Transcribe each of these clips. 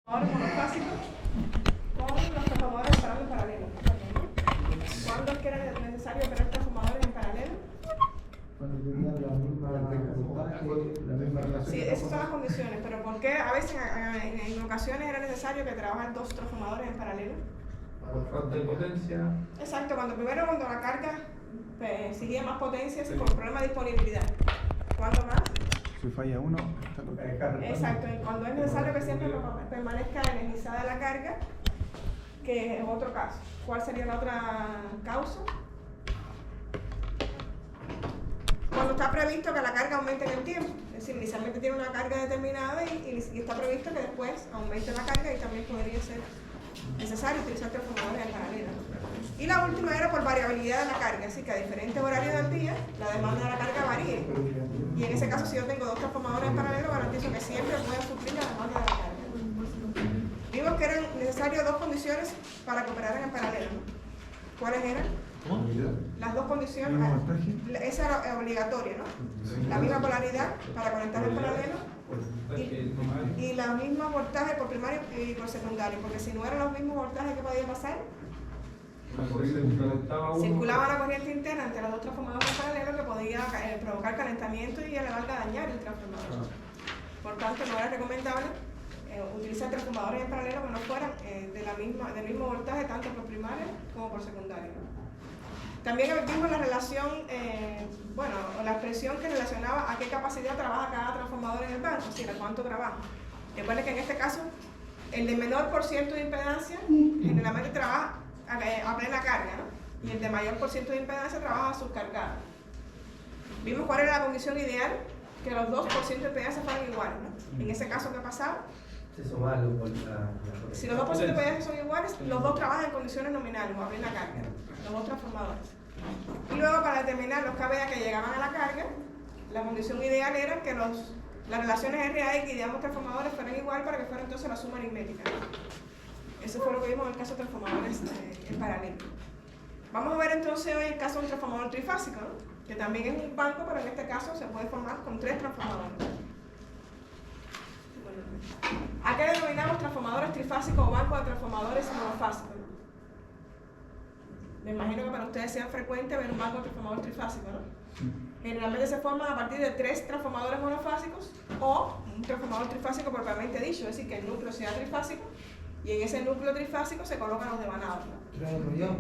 monofásicos con los transformadores operando en paralelo. ¿Cuándo es que era necesario operar transformadores en paralelo? Cuando tenían la misma voltaje, la misma relación. Sí, esas son las condiciones, pero ¿por qué a veces, en ocasiones era necesario que trabajaran dos transformadores en paralelo? Por falta de potencia. Exacto, cuando la carga exigía más potencia, es por problema de disponibilidad. ¿Cuándo más? Si falla uno, está todo. Exacto, y cuando es necesario que siempre permanezca energizada la carga, que es otro caso. ¿Cuál sería la otra causa? Cuando está previsto que la carga aumente en el tiempo. Es decir, inicialmente tiene una carga determinada y está previsto que después aumente la carga y también podría ser necesario utilizar transformadores en paralelo. Y la última era por variabilidad de la carga, así que a diferentes horarios del día la demanda de la carga varíe. Y en ese caso, si yo tengo dos transformadores en paralelo, garantizo que siempre voy a suplir la demanda de la carga. Vimos que eran necesarias dos condiciones para que operaran en paralelo, ¿no? ¿Cuáles eran? Las dos condiciones. Esa era obligatoria, ¿no? La misma polaridad para conectar en paralelo y la misma voltaje por primario y por secundario, porque si no eran los mismos voltajes, ¿qué podía pasar? Circulaba la corriente interna entre los dos transformadores en paralelo que podía provocar calentamiento y a la larga dañar el transformador. Por tanto, no era recomendable utilizar transformadores en paralelo que no fueran del mismo voltaje tanto por primario como por secundario. También vimos la relación, o la expresión que relacionaba a qué capacidad trabaja cada transformador en el banco, es decir, a cuánto trabaja. Recuerden que en este caso, el de menor por ciento de impedancia generalmente trabaja a plena carga, ¿no? Y el de mayor por ciento de impedancia trabaja subcargado. Vimos cuál era la condición ideal, que los 2% de impedancia fueran iguales, ¿no? En ese caso, ¿qué pasaba? Si los 2% de impedancia son iguales, los dos trabajan en condiciones nominales o a plena carga, los dos transformadores. Y luego, para determinar los kVA que llegaban a la carga, la condición ideal era que las relaciones RAX de ambos transformadores fueran igual para que fuera entonces la suma aritmética, ¿no? Eso fue lo que vimos en el caso de transformadores en paralelo. Vamos a ver entonces hoy el caso de un transformador trifásico, ¿no? Que también es un banco, pero en este caso se puede formar con 3 transformadores. ¿A qué denominamos transformadores trifásicos o bancos de transformadores monofásicos? Me imagino que para ustedes sea frecuente ver un banco de transformador trifásico, ¿no? Generalmente se forman a partir de 3 transformadores monofásicos o un transformador trifásico propiamente dicho, es decir, que el núcleo sea trifásico y en ese núcleo trifásico se colocan los devanados, ¿no? ¿Tres enrollados?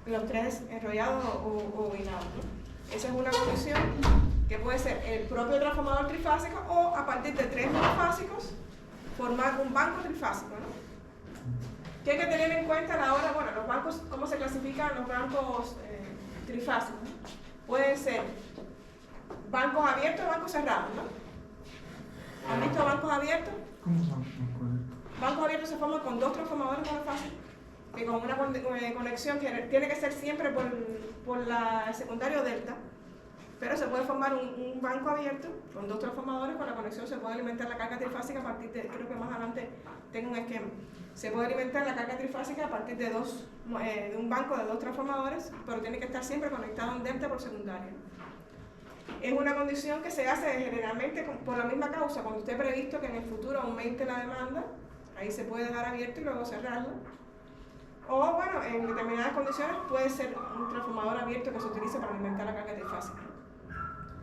Los 3 enrollados o binados, ¿no? Esa es una condición que puede ser el propio transformador trifásico o a partir de 3 monofásicos formar un banco trifásico, ¿no? ¿Qué hay que tener en cuenta a la hora? Bueno, los bancos, ¿cómo se clasifican los bancos trifásicos? Pueden ser bancos abiertos o bancos cerrados, ¿no? ¿Han visto bancos abiertos? ¿Cómo son los bancos? Bancos abiertos se forman con 2 transformadores monofásicos, que con una conexión que tiene que ser siempre por la secundario delta, pero se puede formar un banco abierto con 2 transformadores. Con la conexión se puede alimentar la carga trifásica a partir de, creo que más adelante tengo un esquema, se puede alimentar la carga trifásica a partir de un banco de 2 transformadores, pero tiene que estar siempre conectado en delta por secundario. Es una condición que se hace generalmente por la misma causa, cuando esté previsto que en el futuro aumente la demanda, ahí se puede dejar abierto y luego cerrarlo. O bueno, en determinadas condiciones puede ser un transformador abierto que se utilice para alimentar la carga trifásica.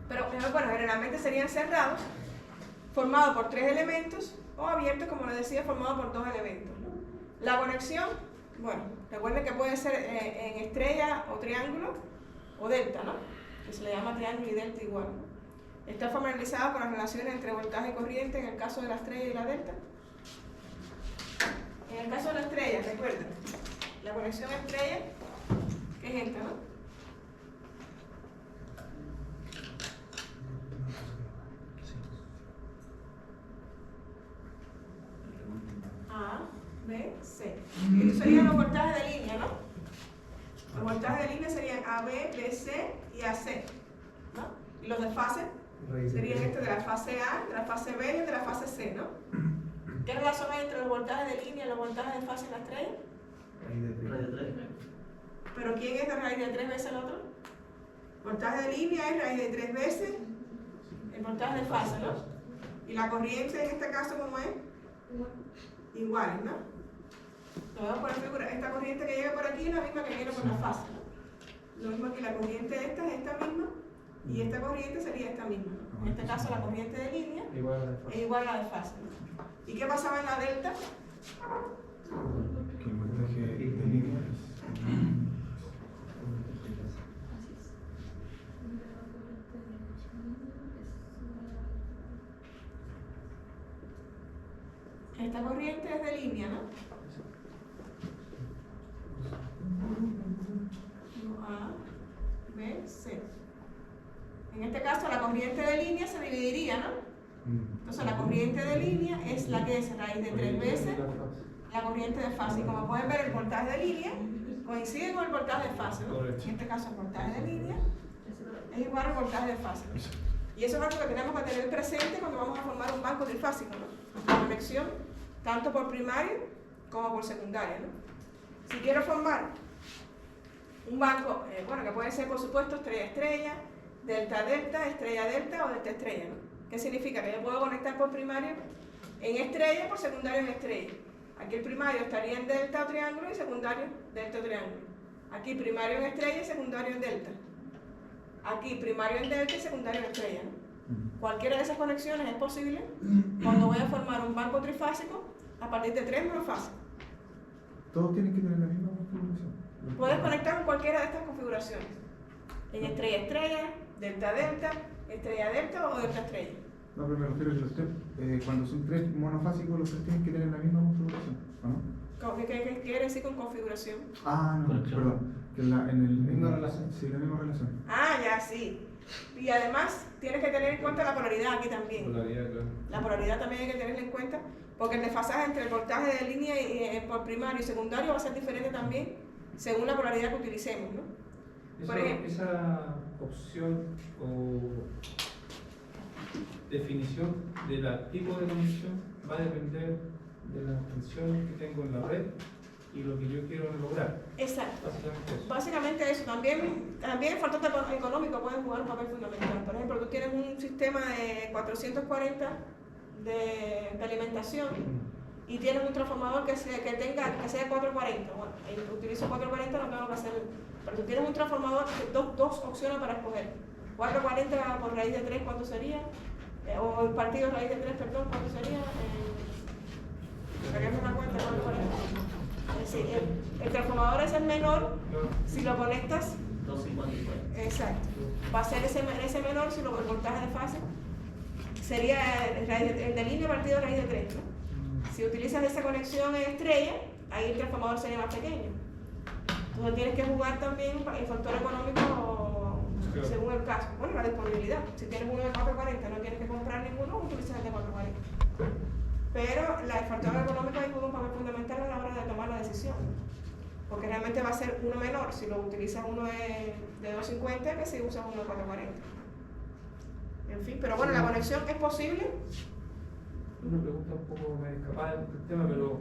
Pero bueno, generalmente serían cerrados, formados por 3 elementos, o abiertos, como les decía, formados por 2 elementos, ¿no? La conexión, bueno, recuerden que puede ser en estrella o triángulo o delta, ¿no? Que se le llama triángulo y delta igual, ¿no? Está formalizado por las relaciones entre voltaje y corriente en el caso de la estrella y la delta. En el caso de la estrella, recuerden, la conexión estrella, que es esta, ¿no? A, B, C. Estos serían los voltajes de línea, ¿no? Los voltajes de línea serían A, B, B, C y AC, ¿no? Y los de fase serían de la fase A, de la fase B y de la fase C, ¿no? ¿Qué relación hay entre los voltajes de línea y los voltajes de fase en la estrella? Raíz de 3. ¿Pero quién es la raíz de 3 veces el otro? Voltaje de línea es raíz de 3 veces el voltaje de fase, ¿no? Y la corriente en este caso, ¿cómo es? iguales, ¿no? Lo vemos por la figura. Esta corriente que llega por aquí es la misma que viene por la fase, ¿no? Lo mismo que la corriente esta es esta misma y esta corriente sería esta misma, ¿no? En este caso la corriente de línea es igual a la de fase, ¿no? ¿Y qué pasaba en la delta? Que el voltaje de línea Esta corriente es de línea, ¿no? A, B, C. En este caso la corriente de línea se dividiría, ¿no? Entonces la corriente de línea es la que es raíz de 3 veces la corriente de fase. Y como pueden ver, el voltaje de línea coincide con el voltaje de fase, ¿no? En este caso el voltaje de línea es igual al voltaje de fase. Y eso es algo que tenemos que tener presente cuando vamos a formar un banco trifásico, ¿no? La conexión tanto por primario como por secundario, ¿no? Si quiero formar un banco, bueno, que puede ser por supuesto estrella-estrella, delta-delta, estrella-delta o delta-estrella, ¿no? ¿Qué significa? Que yo puedo conectar por primario en estrella, por secundario en estrella. Aquí el primario estaría en delta o triángulo y secundario delta o triángulo. Aquí primario en estrella y secundario en delta. Aquí primario en delta y secundario en estrella, ¿no? Cualquiera de esas conexiones es posible cuando voy a formar un banco trifásico a partir de 3 monofases. todos tienen que tener la misma configuración. Puedes conectar con cualquiera de estas configuraciones. En estrella-estrella, delta-delta, estrella-delta o delta-estrella. No, pero me refiero a que los tres, cuando son tres monofásicos, los tres tienen que tener la misma configuración, ¿o no? ¿Qué quiere decir con configuración? Ah, no, Conexión. perdón. Que en el Misma relación. Sí, la misma relación. Ah, ya, sí. Y además tienes que tener en cuenta la polaridad aquí también. Polaridad, claro. La polaridad también hay que tenerla en cuenta porque el desfasaje entre el voltaje de línea y, por primario y secundario va a ser diferente también según la polaridad que utilicemos, ¿no? Por ejemplo. Esa opción o definición del tipo de conexión va a depender de la tensión que tengo en la red y lo que yo quiero lograr. Exacto. Básicamente eso. Básicamente eso. También el factor económico puede jugar un papel fundamental. Por ejemplo, tú tienes un sistema de 440 de alimentación y tienes un transformador que sea 440. Bueno, utilizo 440, no tengo que hacer. Pero tú tienes un transformador, dos opciones para escoger. 440 por raíz de 3, ¿cuánto sería? O el partido raíz de 3, perdón, ¿cuánto sería? Saquemos una cuenta, 440. Es decir, el transformador es el menor si lo conectas. 254. Exacto. Va a ser ese menor si el voltaje de fase sería el de línea partido raíz de 3, ¿no? Si utilizas esa conexión en estrella, ahí el transformador sería más pequeño. Entonces tienes que jugar también el factor económico según el caso. Bueno, la disponibilidad. Si tienes uno de 440 no tienes que comprar ninguno, utilizas el de 440. Pero el factor económico ahí juega un papel fundamental a la hora de tomar la decisión. Porque realmente va a ser uno menor si lo utilizas uno de 250 que si usas uno de 440. En fin, pero bueno, la conexión es posible. Una pregunta un poco más escapada del tema, pero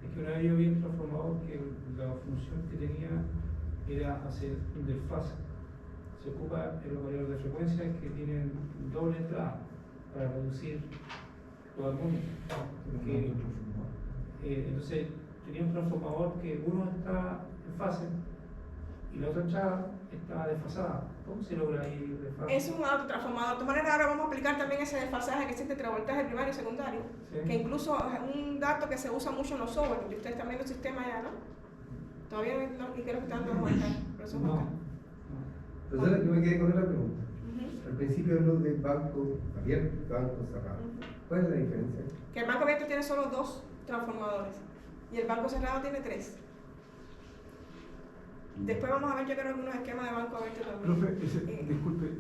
es que una vez yo vi el transformador que la función que tenía era hacer un desfase. Se ocupa en los variadores de frecuencia que tienen doble entrada para reducir todo el mundo. Entonces tenía un transformador que uno estaba en fase y la otra entrada estaba desfasada. ¿Cómo se logra ahí desfase? Es un autotransformador. De todas maneras, ahora vamos a aplicar también ese desfasaje que existe entre voltaje primario y secundario. Sí. Que incluso es un dato que se usa mucho en los software. Y ustedes también los sistemas ya, ¿no? Todavía no, y creo que están dando vueltas. Pero eso es No. bacán. Entonces yo me quedé con otra pregunta. Ujú. Al principio habló de banco abierto y banco cerrado. ¿Cuál es la diferencia? Que el banco abierto tiene solo 2 transformadores y el banco cerrado tiene 3. Después vamos a ver, yo creo, algunos esquemas de banco abierto también. Profe, disculpe,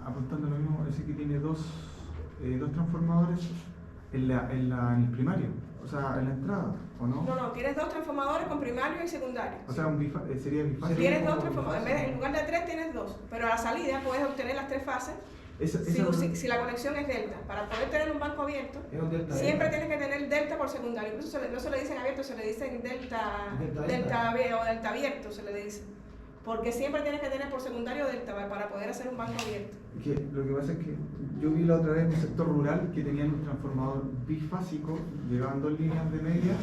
apuntando a lo mismo, ese que tiene dos transformadores en el primario, o sea, en la entrada, ¿o no? No, tienes 2 transformadores con primario y secundario. O sea, sería bifásico. Tienes 2 transformadores, en lugar de 3 tienes 2, pero a la salida puedes obtener las 3 fases si la conexión es delta. Para poder tener un banco abierto, Es un delta siempre delta. tienes que tener delta por secundario. Incluso no se le dicen abierto, se le dicen delta o delta abierto, se le dice. Porque siempre tienes que tener por secundario delta para poder hacer un banco abierto. Lo que pasa es que yo vi la otra vez en un sector rural que tenían un transformador bifásico, llegaban dos líneas de media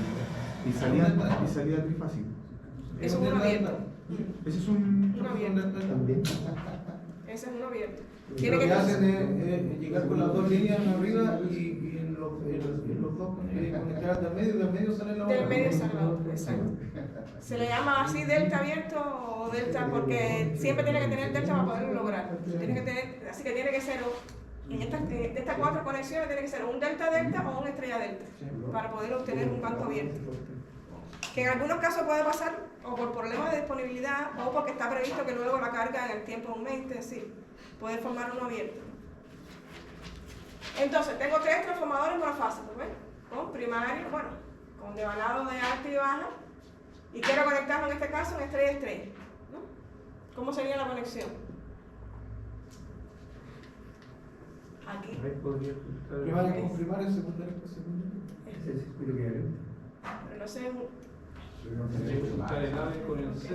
y salía trifásico. Eso es uno abierto. Ese es un... Uno abierto. También. Ese es uno abierto. Lo Tiene que que hacen es llegar con las dos líneas arriba y en los dos conectar del medio sale la otra. del medio sale la otra, exacto. Se le llama así delta abierto o delta porque siempre tiene que tener delta para poderlo lograr. Tiene que tener, así que tiene que ser de estas cuatro conexiones tiene que ser un delta delta o una estrella delta para poder obtener un banco abierto. Que en algunos casos puede pasar o por problemas de disponibilidad o porque está previsto que luego la carga en el tiempo aumente, es decir, puede formar uno abierto. Entonces, tengo tres transformadores monofásicos, ¿ves? Con primario, bueno, con devanado de alta y baja, y quiero conectarlo en este caso en estrella estrella, ¿no? ¿Cómo sería la conexión? Aquí. Ahí podría estar- Primario con primario, secundario con secundario. Ese es el circuito equivalente. Pero no sé, Juntar el A con el C.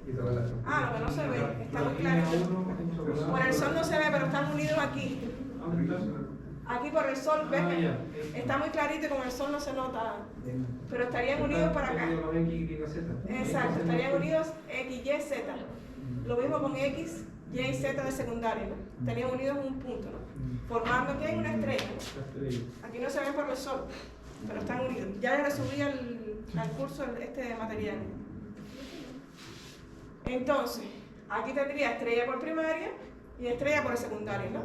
Y esa relación. lo que no se ve, está muy Línea clarito. uno, junto con Por A. el sol no se ve, pero están unidos aquí. Ah, claro. Aquí por el sol, ¿ves? Ah, ya. Está muy clarito y con el sol no se nota. Pero estarían unidos por acá. Los X, Y, Z. Exacto, estarían unidos X, Y, Z. Lo mismo con X, Y y Z de secundario, ¿no? Estarían unidos en un punto, ¿no? Formando aquí hay una estrella, ¿no? Aquí no se ven por el sol, pero están unidos. Ya le subí al curso este material. Entonces, aquí tendría estrella por primaria y estrella por el secundario, ¿no?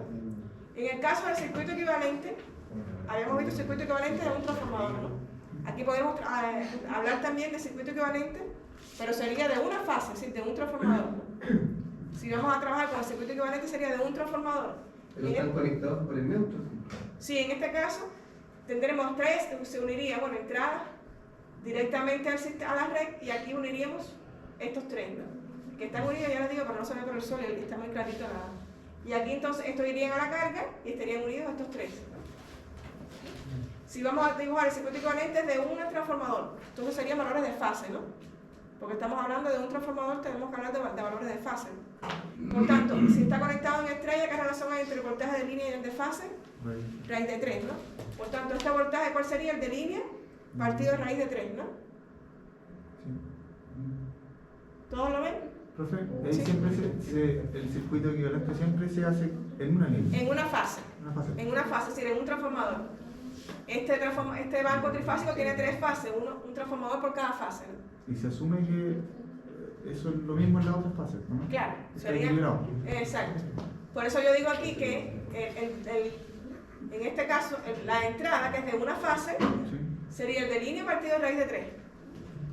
En el caso del circuito equivalente, habíamos visto el circuito equivalente de un transformador, ¿no? Aquí podemos hablar también de circuito equivalente, pero sería de una fase, es decir, de un transformador, ¿no? Si vamos a trabajar con el circuito equivalente sería de un transformador. Pero están conectados por el neutro. Sí, en este caso tendremos tres, se uniría, bueno, entrada directamente a la red y aquí uniríamos estos tres, ¿no? Que están unidos, ya les digo, pero no se ve por el sol, está muy clarito nada. Y aquí entonces estos irían a la carga y estarían unidos estos tres. Si vamos a dibujar el circuito equivalente de un transformador, entonces serían valores de fase, ¿no? Porque estamos hablando de un transformador, tenemos que hablar de valores de fase. Por tanto, si está conectado en estrella, ¿qué relación hay entre el voltaje de línea y el de fase? Raíz de 3, ¿no? Por tanto, este voltaje, ¿cuál sería el de línea? Partido raíz de 3, ¿no? ¿Todos lo ven? Profe, ahí Sí. siempre el circuito equivalente siempre se hace en una línea. En una fase. Una fase. En una fase, es decir, en un transformador. Este banco trifásico tiene tres fases, un transformador por cada fase, ¿no? Y se asume que eso es lo mismo en las otras fases, ¿no? Claro, Está sería. equilibrado. Exacto. Por eso yo digo aquí que en este caso la entrada, que es de una fase, ¿Sí? sería el de línea partido raíz de 3.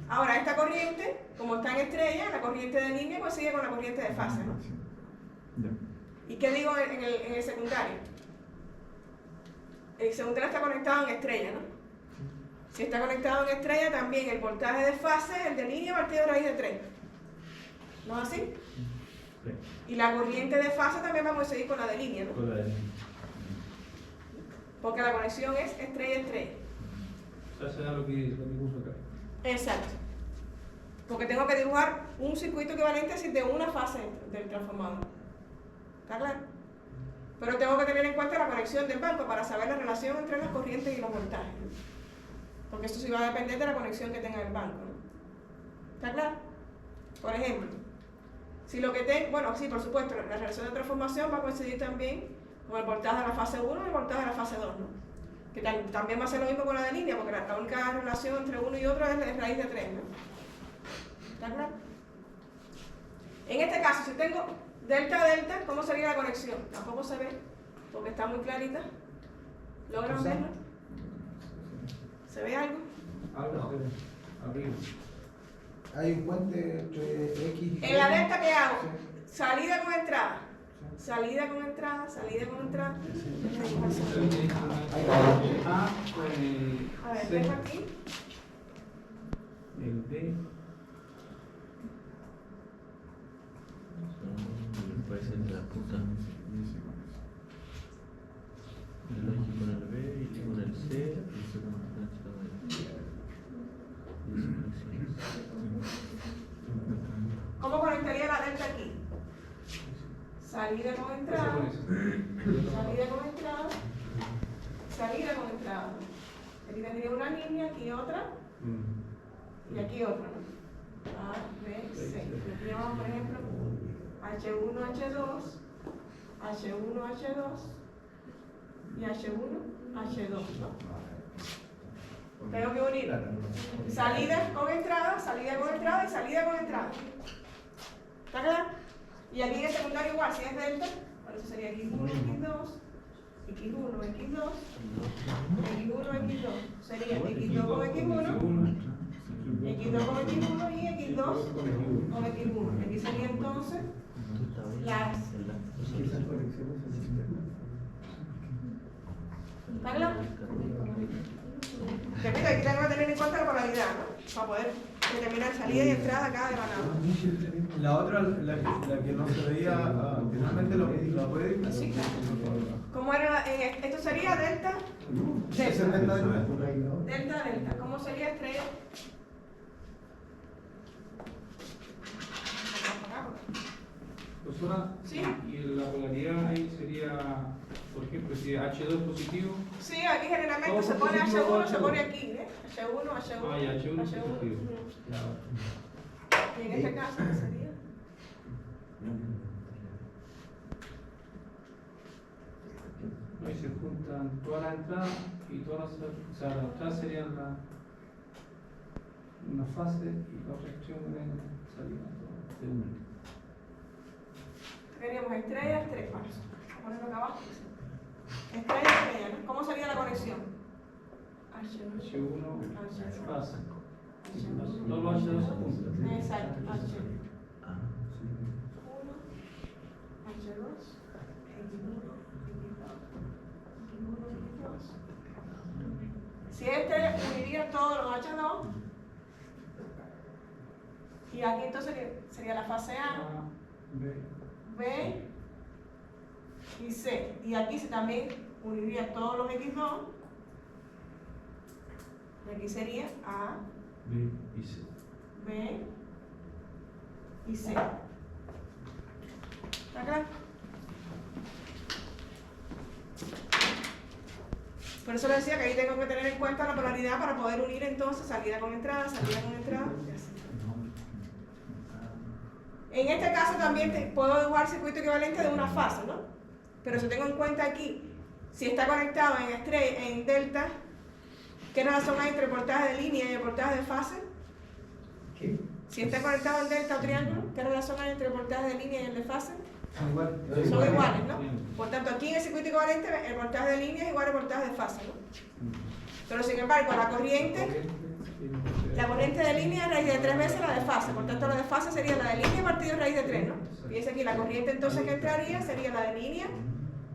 Ahora, esta corriente, como está en estrella, la corriente de línea pues sigue con la corriente de fase, ¿no? Sí. Ya. ¿Y qué digo en el secundario? El secundario está conectado en estrella, ¿no? Si está conectado en estrella, también el voltaje de fase, el de línea partido raíz de 3. ¿No es así? Y la corriente de fase también vamos a seguir con la de línea, ¿no? Porque la conexión es estrella-estrella. O sea, será lo que puso acá. Exacto. Porque tengo que dibujar un circuito equivalente, es decir, de una fase del transformador. ¿Está claro? Pero tengo que tener en cuenta la conexión del banco para saber la relación entre las corrientes y los voltajes, ¿no? Porque esto sí va a depender de la conexión que tenga el banco, ¿no? ¿Está claro? Por ejemplo, si lo que tengo, bueno, sí, por supuesto, la relación de transformación va a coincidir también con el voltaje de la fase 1 y el voltaje de la fase 2, ¿no? Que también va a ser lo mismo con la de línea, porque la única relación entre uno y otro es raíz de 3, ¿no? ¿Está claro? En este caso, si tengo delta-delta, ¿cómo sería la conexión? Tampoco se ve, porque está muy clarita. ¿Logran verlo? ¿Se ve algo? Algo arriba. Hay un puente entre X y En la delta, ¿qué hago? Salida con entrada. Salida con entrada, salida con entrada. A con el A ver, C, tengo aquí. el D. Puede ser de la puta. El X con el B, Y con el C. ¿Cómo conectaría la delta aquí? Salida con entrada, salida con entrada, salida con entrada. tendría una línea, aquí otra, y aquí otra, ¿no? A, B, C. Aquí llevamos, por ejemplo, H1, H2, H1, H2 y H1, H2, ¿no? Tengo que unir salida con entrada y salida con entrada. ¿Está claro? Y aquí en el secundario igual, si es delta, por eso sería X1, X2, X1, X2, X1, X2. Sería X2 con X1, X2 con X1 y X2 con X1. Aquí sería entonces las... ¿Está claro? Repito, aquí tengo que tener en cuenta la polaridad, ¿no? Para poder determinar salida y entrada acá de balance. La otra, la que no se veía anteriormente, ¿la puede Sí, claro. ¿Cómo era? Esto sería delta, delta. Delta, delta. ¿Cómo sería estrella? Profesora, Sí. y la polaridad ahí sería, por ejemplo, si H2 es positivo, Sí, aquí generalmente Todo se pone positivo, H1, se H1. pone aquí, ¿eh? H1, H1. Ah, ya, H1 es positivo. Y en este caso, ¿qué sería? ahí se juntan todas las entradas y todas las, o sea, las entradas serían una fase y la otra acción en salida de una. Teníamos estrella, estrella. Vamos a ponerlo acá abajo. Estrella, estrella, ¿no? ¿Cómo sería la conexión? H1, H1 fase. H1. Todos los H2 se juntan. Exacto, H1, H2, X1, X2, X2. Si este uniría todos los H2, y aquí entonces sería la fase A, A, B. B y C. Y aquí se también uniría todos los X2, y aquí sería A, B y C. B y C. ¿Está claro? Por eso le decía que ahí tengo que tener en cuenta la polaridad para poder unir entonces salida con entrada y así. En este caso también puedo dibujar circuito equivalente de una fase, ¿no? Pero si tengo en cuenta aquí, si está conectado en delta, ¿qué relación hay entre voltaje de línea y el voltaje de fase? ¿Qué? Si está conectado en delta o triángulo, ¿qué relación hay entre el voltaje de línea y el de fase? Son iguales. Son iguales, ¿no? Por tanto, aquí en el circuito equivalente el voltaje de línea es igual al voltaje de fase, ¿no? Pero sin embargo, la corriente de línea es raíz de 3 veces la de fase. Por tanto, la de fase sería la de línea partido raíz de 3, ¿no? Fíjense aquí, la corriente entonces que entraría sería la de línea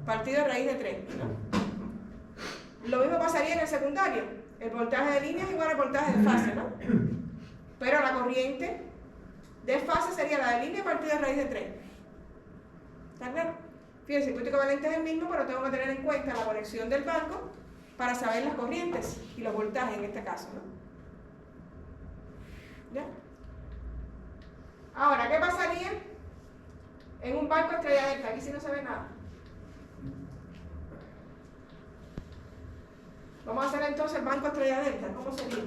partido raíz de 3, ¿no? Lo mismo pasaría en el secundario. El voltaje de línea es igual al voltaje de fase, ¿no? Pero la corriente de fase sería la de línea partido raíz de 3. ¿Está claro? Fíjense, el circuito equivalente es el mismo, pero tengo que tener en cuenta la conexión del banco para saber las corrientes y los voltajes en este caso, ¿no? ¿Ya? Ahora, ¿qué pasaría en un banco estrella delta? Aquí sí no se ve nada. Vamos a hacer entonces el banco estrella delta. ¿Cómo sería?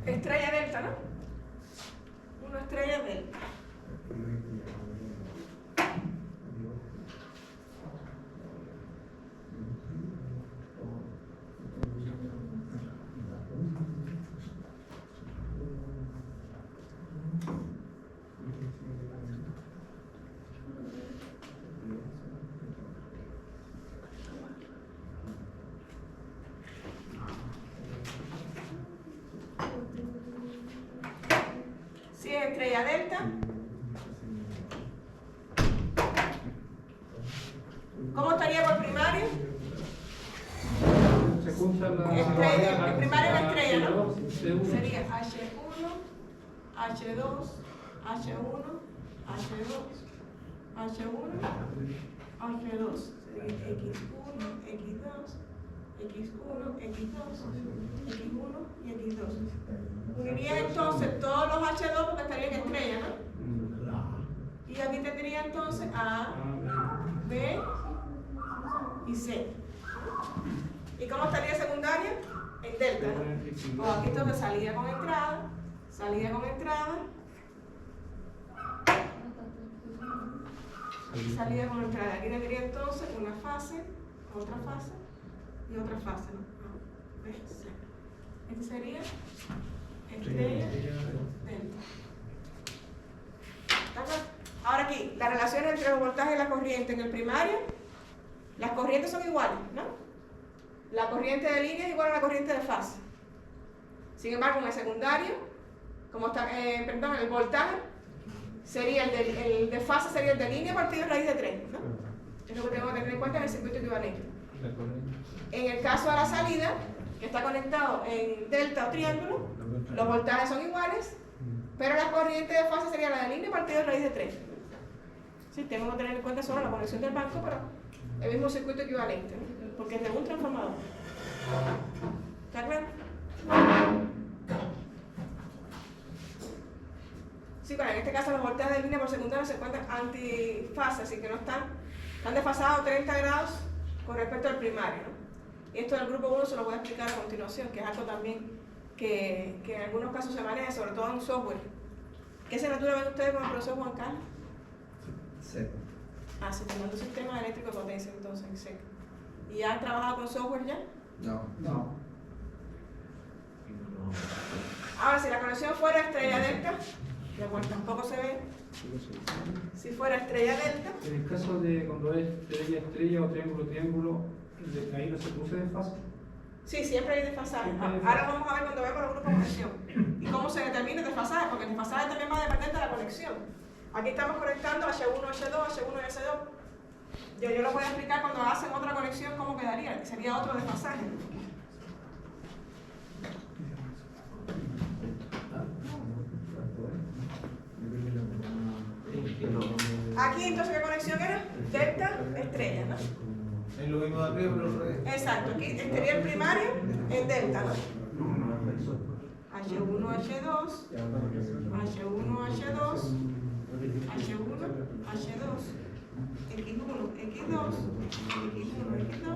Estrella delta, ¿no? Una estrella delta. Si es estrella delta, ¿cómo estaría por primario? Se juntan las. Estrella, el primario es la estrella, ¿no? C1. Sería H1, H2, H1, H2, H1, H2. Sería X1, X2, X1, X2, X1 y X2. Uniría entonces todos los H2 porque estarían en estrella, ¿no? Y aquí tendría entonces A, B y C. ¿Y cómo estaría secundaria? En delta, ¿no? O aquí entonces salida con entrada, salida con entrada, salida con entrada. Aquí tendría entonces una fase, otra fase y otra fase, ¿no? A, B, C. Este sería estrella, delta. ¿Está claro? Ahora aquí, la relación entre los voltajes y la corriente en el primario, las corrientes son iguales, ¿no? La corriente de línea es igual a la corriente de fase. Sin embargo, en el secundario, como está, perdón, el voltaje sería el de fase sería el de línea partido raíz de 3, ¿no? Es lo que tengo que tener en cuenta en el circuito equivalente. En el caso de la salida, que está conectado en delta o triángulo, los voltajes son iguales, pero la corriente de fase sería la de línea partido raíz de 3. Sí, tengo que tener en cuenta solo la conexión del banco, pero el mismo circuito equivalente, ¿no? Porque es de un transformador. ¿Está claro? Sí, pero en este caso los voltajes de línea por secundario se encuentran antifase, así que no están desfasados 30 grados con respecto al primario, ¿no? Y esto del grupo 1 se lo voy a explicar a continuación, que es algo también que en algunos casos se maneja, sobre todo en software. ¿Qué asignatura ven ustedes con el profesor Juan Carlos? C. Ah, se tomando sistema eléctrico de potencia, entonces, en seco. ¿Y ya han trabajado con software ya? No. Ahora, si la conexión fuera estrella delta, de cual tampoco se ve. Si fuera estrella delta, En el caso de cuando es estrella o triángulo, ahí no se produce desfase. sí, siempre hay desfasaje. Siempre hay desfasaje. Ahora vamos a ver cuando veamos los grupos de conexión. ¿Y cómo se determina el desfasaje? Porque el desfasaje también va a depender de la conexión. Aquí estamos conectando H1, H2, H1 y H2. Yo lo voy a explicar cuando hacen otra conexión cómo quedaría, que sería otro desfasaje. Aquí entonces, ¿qué conexión era? Delta, estrella, ¿no? Es lo mismo de arriba, pero al revés. Exacto, aquí estaría el primario en delta, ¿no? H1, H2, H1, H2, H1, H2, X1, X2, X1, X2 y X1, X2.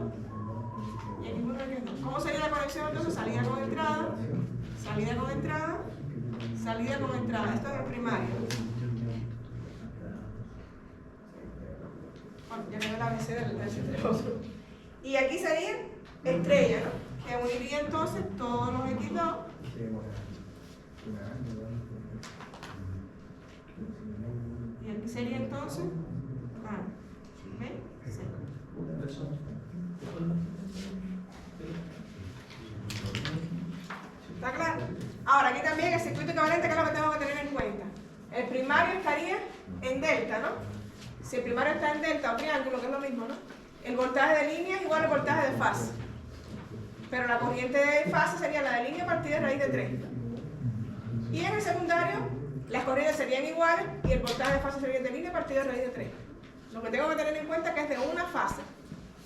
¿Cómo sería la conexión entonces? Salida con entrada, salida con entrada, salida con entrada. Esto es el primario. Bueno, ya me da la ABC del otro. Y aquí sería estrella, ¿no? Que uniría entonces todos los X2. Y aquí sería entonces A, B, C. ¿Está claro? Ahora, aquí también el circuito equivalente, que es lo que tengo que tener en cuenta. El primario estaría en delta, ¿no? Si el primario está en delta o triángulo, que es lo mismo, ¿no? El voltaje de línea es igual al voltaje de fase. Pero la corriente de fase sería la de línea partida de raíz de 3. Y en el secundario, las corrientes serían iguales y el voltaje de fase sería de línea partida de raíz de 3. Lo que tengo que tener en cuenta es que es de una fase.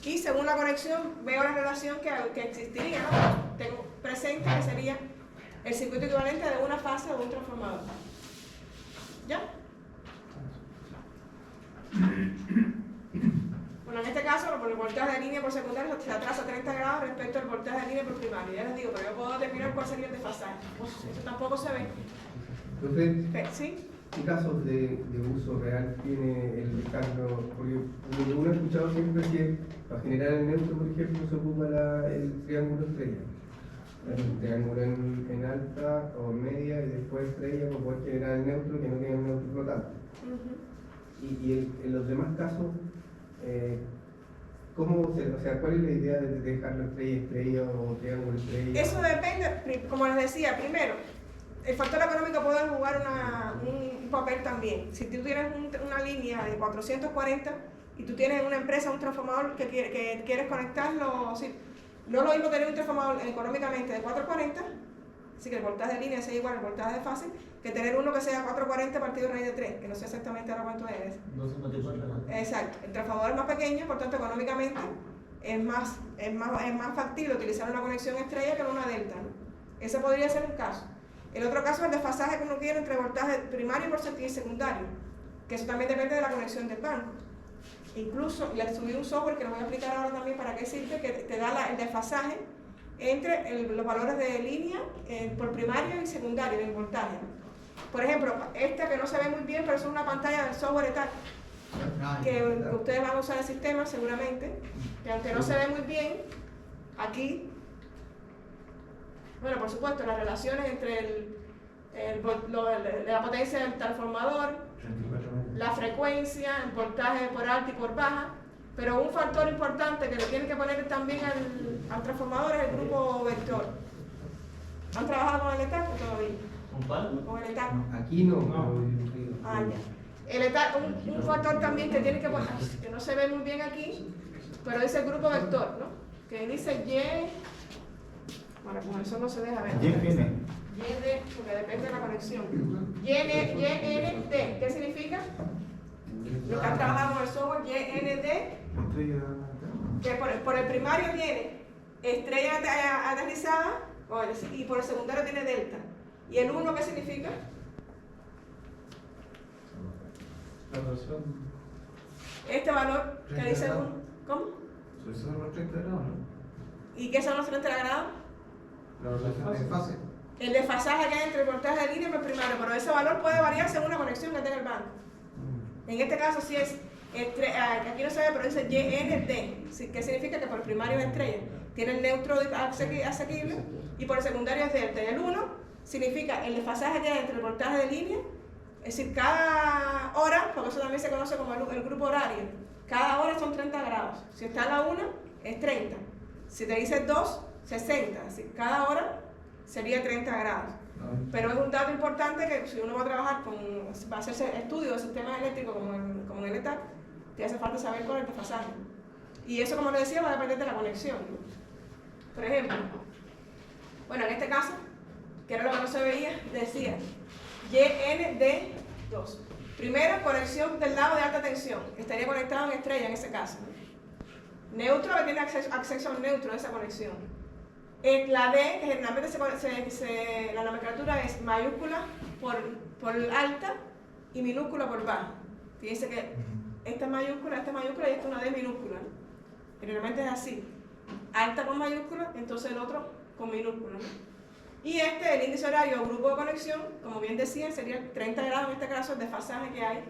Y según la conexión, veo la relación que existiría, ¿no? Tengo presente que sería el circuito equivalente de una fase o de un transformador. ¿Ya? Bueno, en este caso, por el voltaje de línea por secundario se atrasa 30 grados respecto al voltaje de línea por primario. Ya les digo, pero yo puedo determinar cuál sería el desfasaje. Pues eso tampoco se ve. Entonces, ¿Sí? ¿qué casos de uso real tiene el cambio? Porque uno ha escuchado siempre que para generar el neutro, por ejemplo, se ocupa el triángulo estrella. El triángulo en alta o media y después estrella para poder generar el neutro que no tiene un neutro flotante. Y en los demás casos, ¿cuál es la idea de dejarlo estrella o triángulo estrella? Eso depende, como les decía, primero, el factor económico puede jugar un papel también. Si tú tienes una línea de 440 y tú tienes una empresa, un transformador que quieres conectarlo, sí, no es lo mismo tener un transformador económicamente de 440, así que el voltaje de línea sea igual al voltaje de fase, que tener uno que sea 440 partido de raíz de 3, que no sé exactamente ahora cuánto es. 254. Exacto, el transformador es más pequeño, por tanto económicamente es más factible utilizar una conexión estrella que una delta, ¿no? Ese podría ser un caso. El otro caso es el desfasaje que uno quiere entre voltaje primario y secundario, que eso también depende de la conexión del banco. Incluso le subí un software que lo voy a explicar ahora también para qué sirve, que te da el desfasaje entre los valores de línea por primario y secundario del voltaje. Por ejemplo, esta que no se ve muy bien, pero es una pantalla del software ETAC, que ustedes van a usar el sistema seguramente, que aunque no se ve muy bien, aquí, bueno, por supuesto, las relaciones entre la potencia del transformador, la frecuencia, el voltaje por alta y por baja, pero un factor importante que le tienen que poner también al transformador es el grupo vector. ¿Han trabajado con el ETAC o todavía? ¿Un palo? Con el ETAC. Aquí no. Ah, ya. El ETAC, un factor también que tiene que poner, que no se ve muy bien aquí, pero dice el grupo vector, ¿no? Que dice Y, bueno, con eso no se deja ver. YN. YD, porque depende de la conexión. YND, ¿qué significa? Lo que han trabajado con el software, YND, Estrella. que por el primario tiene estrella aterrizada y por el secundario tiene delta. ¿Y el 1 qué significa? La razón. Este valor que 30 dice el grados. 1. ¿Cómo? Esos son los 30 grados, ¿no? ¿Y qué son los 30 grados? La relación de fase. El desfasaje que hay entre el voltaje de línea y el primario, pero ese valor puede variar según la conexión que tenga el banco. En este caso sí es, aquí no se ve, pero dice YND, que significa que por el primario es estrella, tiene el neutro asequible y por el secundario es delta. Y el 1 significa el desfasaje que hay entre el voltaje de línea, es decir, cada hora, porque eso también se conoce como el grupo horario, cada hora son 30 grados. Si está a la 1, es 30. Si te dice 2, 60. Así, cada hora sería 30 grados. Pero es un dato importante que si uno va a trabajar va a hacerse estudio de sistemas eléctricos como en el ETAC, te hace falta saber cuál es el desfasaje. Y eso, como les decía, va a depender de la conexión, ¿no? Por ejemplo, bueno, en este caso, que era lo que no se veía, decía YND2. Primero, conexión del lado de alta tensión, que estaría conectado en estrella en ese caso, ¿no? Neutro, que tiene acceso al neutro de esa conexión. La D, que generalmente la nomenclatura es mayúscula por alta y minúscula por baja. Fíjense que esta es mayúscula y esta es una D minúscula, ¿no? Generalmente es así. Alta con mayúscula, entonces el otro con minúscula, ¿no? Y el índice horario o grupo de conexión, como bien decía, sería 30 grados en este caso el desfasaje que hay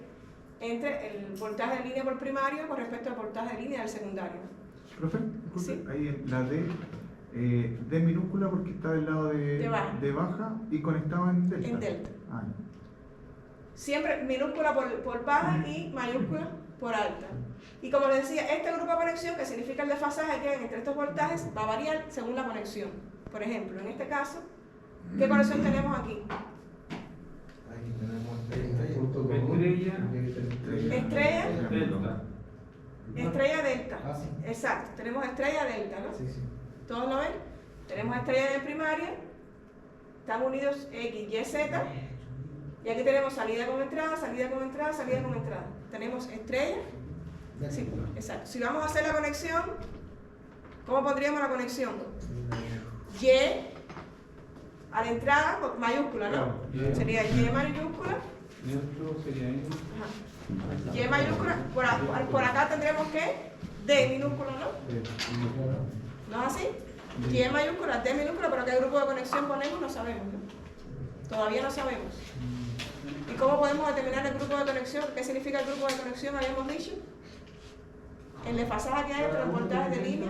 entre el voltaje de línea por primario con respecto al voltaje de línea del secundario. Profe, disculpe, Sí. ahí la D minúscula porque está del lado De baja. de baja y conectado en delta. En delta. Ah, Siempre minúscula por baja y mayúscula por alta. Y como les decía, este grupo de conexión, que significa el desfasaje que hay entre estos voltajes, va a variar según la conexión. Por ejemplo, en este caso, ¿qué conexión tenemos aquí? Ahí tenemos Punto común. Estrella. Delta. Estrella delta. Ah, sí. Exacto, tenemos estrella delta, ¿no? Sí, sí. ¿Todos lo ven? Tenemos estrella de primaria, están unidos X, Y, Z, y aquí tenemos salida con entrada, salida con entrada, salida con entrada. Tenemos estrella, sí, exacto. Si vamos a hacer la conexión, ¿cómo pondríamos la conexión? Y a la entrada, con mayúscula, ¿no? Claro, Y. Sería Y mayúscula, Neutro sería ahí. ajá. Y mayúscula, por acá tendremos que D minúscula, ¿no? ¿No es así? Y mayúscula, D minúscula, pero qué grupo de conexión ponemos no sabemos, ¿no? Todavía no sabemos. ¿Y cómo podemos determinar el grupo de conexión? ¿Qué significa el grupo de conexión? Habíamos dicho. El desfasaje que hay entre los voltajes de línea.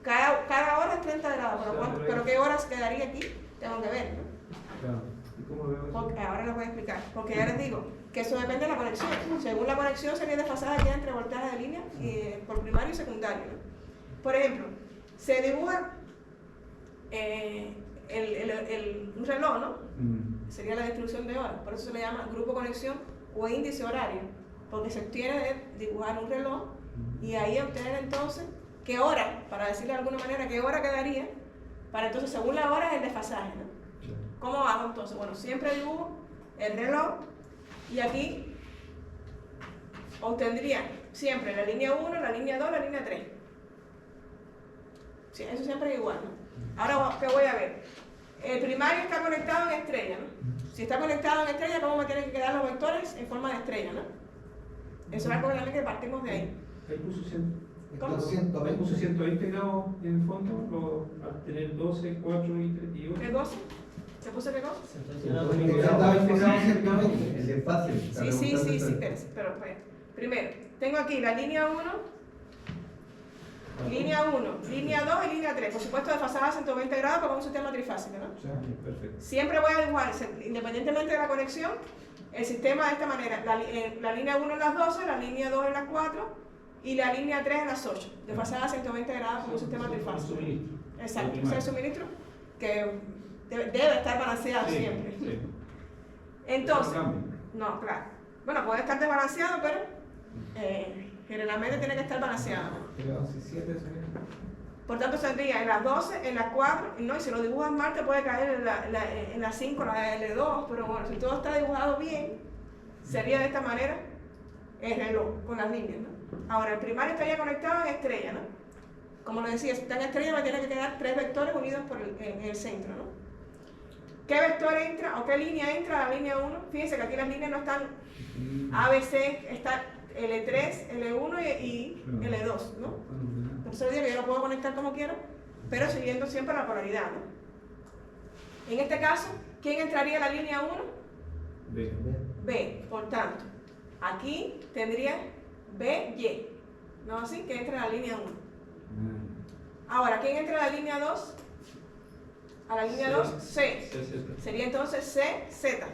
Cada hora es 30 grados, pero ¿qué horas quedaría aquí? Tengo que ver, ¿no? Claro. ¿Y cómo lo veo eso? Porque ahora les voy a explicar. Porque ya les digo que eso depende de la conexión. Según la conexión sería el desfasaje que hay entre voltajes de línea y, por primario y secundario, ¿no? Por ejemplo, se dibuja un reloj, ¿no? Sería la distribución de horas, por eso se le llama grupo conexión o índice horario, porque se obtiene de dibujar un reloj y ahí obtener entonces qué hora, para decirle de alguna manera qué hora quedaría, para entonces según la hora es el desfasaje, ¿no? ¿Cómo hago entonces? Bueno, siempre dibujo el reloj y aquí obtendría siempre la línea 1, la línea 2, la línea 3. Sí, eso siempre es igual, ¿no? Ahora, ¿qué voy a ver? El primario está conectado en estrella, ¿no? Si está conectado en estrella, ¿cómo me tienen que quedar los vectores en forma de estrella, ¿no? Eso es algo que partimos de ahí. Ahí puso 100. ¿Cómo? Ahí puso 120 grados en el fondo, al tener 12, 4 y 8. ¿Qué cosa? ¿Se puso qué cosa? El desfase. Sí, pero primero, tengo aquí la línea 1, línea 2 y línea 3. Por supuesto, desfasada a 120 grados porque es un sistema trifásico, ¿no? Perfecto. Siempre voy a dibujar, independientemente de la conexión, el sistema de esta manera. La línea 1 en las 12, la línea 2 en las 4 y la línea 3 en las 8. Desfasada a 120 grados como un sistema trifásico. Exacto, ese es el suministro que debe estar balanceado siempre. Sí. Entonces, no, claro. Bueno, puede estar desbalanceado, pero generalmente tiene que estar balanceado. Por tanto, saldría en las 12, en las 4, no, y si lo dibujas mal te puede caer en las 5, la L2, pero bueno, si todo está dibujado bien, sería de esta manera el reloj, con las líneas, ¿no? Ahora, el primario estaría conectado en estrella, ¿no? Como lo decía, si está en estrella me tiene que quedar 3 vectores unidos en el centro, ¿no? ¿Qué vector entra o qué línea entra a la línea 1? Fíjense que aquí las líneas no están A, B, C, está L3, L1 y L2, ¿no? Por eso digo que yo lo puedo conectar como quiero, pero siguiendo siempre la polaridad, ¿no? En este caso, ¿quién entraría a la línea 1? B. B, por tanto, aquí tendría B, Y, ¿no así? Que entra a la línea 1. Ahora, ¿quién entra a la línea 2? A la línea 2, C. Sería entonces C, Z.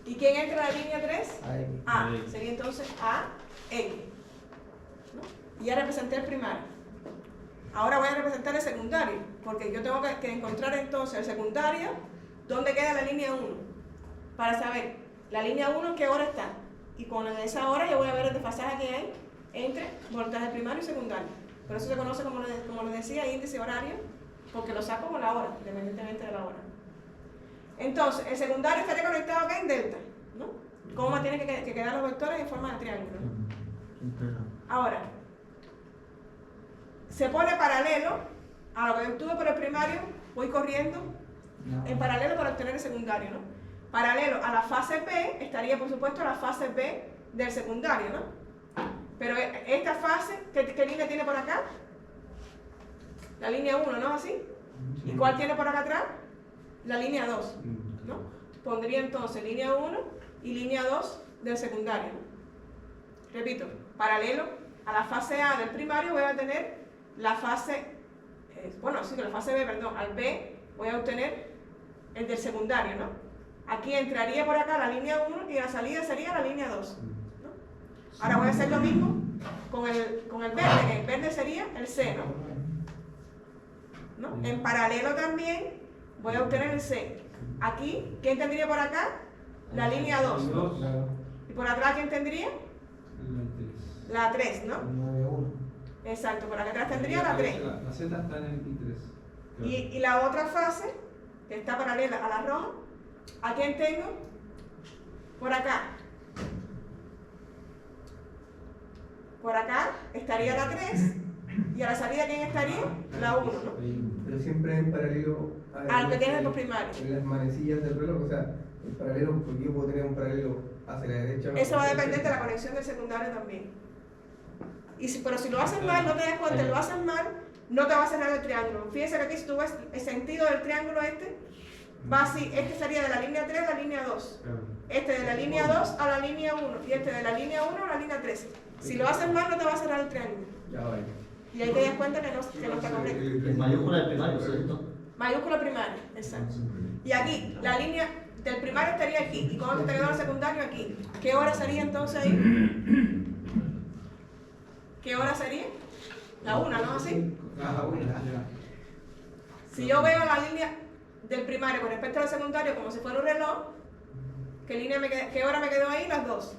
¿Y quién entra a la línea 3? A. Sería entonces A, X. ¿No? Y ya representé el primario. Ahora voy a representar el secundario, porque yo tengo que encontrar entonces el secundario, ¿dónde queda la línea 1? Para saber la línea 1 en qué hora está. Y con esa hora yo voy a ver el desfasaje que hay entre voltaje primario y secundario. Por eso se conoce, como les decía, índice horario, porque lo saco con la hora, independientemente de la hora. Entonces, el secundario estaría conectado acá en delta, ¿no? ¿Cómo me tienen que quedar los vectores en forma de triángulo? Ahora, se pone paralelo a lo que obtuve por el primario, voy corriendo en paralelo para obtener el secundario, ¿no? Paralelo a la fase P estaría, por supuesto, la fase B del secundario, ¿no? Pero esta fase, ¿qué línea tiene por acá? La línea 1, ¿no? ¿Así? ¿Y cuál tiene por acá atrás? La línea 2, ¿no? Pondría entonces línea 1 y línea 2 del secundario, ¿no? Repito, paralelo a la fase A del primario voy a tener la fase, la fase B, perdón, al B voy a obtener el del secundario, ¿no? Aquí entraría por acá la línea 1 y la salida sería la línea 2, ¿no? Ahora voy a hacer lo mismo con el verde, el verde sería el C, ¿no? En paralelo también voy a obtener el C. Aquí, ¿quién tendría por acá? La línea 2. ¿Y por atrás quién tendría? La 3, ¿no? Exacto, por acá atrás tendría la 3. La Z está en el I3. Y la otra fase, que está paralela a la roja, ¿a quién tengo? Por acá. Por acá estaría la 3. ¿Y a la salida quién estaría? La 1, ¿no? Pero siempre en paralelo al que tienes por primario. En las manecillas del reloj, o sea, el paralelo, porque yo puedo tener un paralelo hacia la derecha. Eso va a depender de la conexión del secundario también. Pero si lo haces mal, no te das cuenta, lo haces mal, no te va a cerrar el triángulo. Fíjense que aquí si tú ves el sentido del triángulo va así, este sería de la línea 3 a la línea 2. Este de la línea 2 a la línea 1 y este de la línea 1 a la línea 3. Si lo haces mal, no te va a cerrar el triángulo. Ya vale. Y ahí te das cuenta que no está correcto. En mayúscula del primario, ¿cierto? Mayúscula primaria, exacto. Y aquí, la línea del primario estaría aquí. ¿Y cuando te quedó el secundario aquí? ¿Qué hora sería entonces ahí? ¿Qué hora sería? La 1, ¿no? ¿Así? Si yo veo la línea del primario con respecto al secundario como si fuera un reloj, ¿qué hora me quedó ahí? Las 2.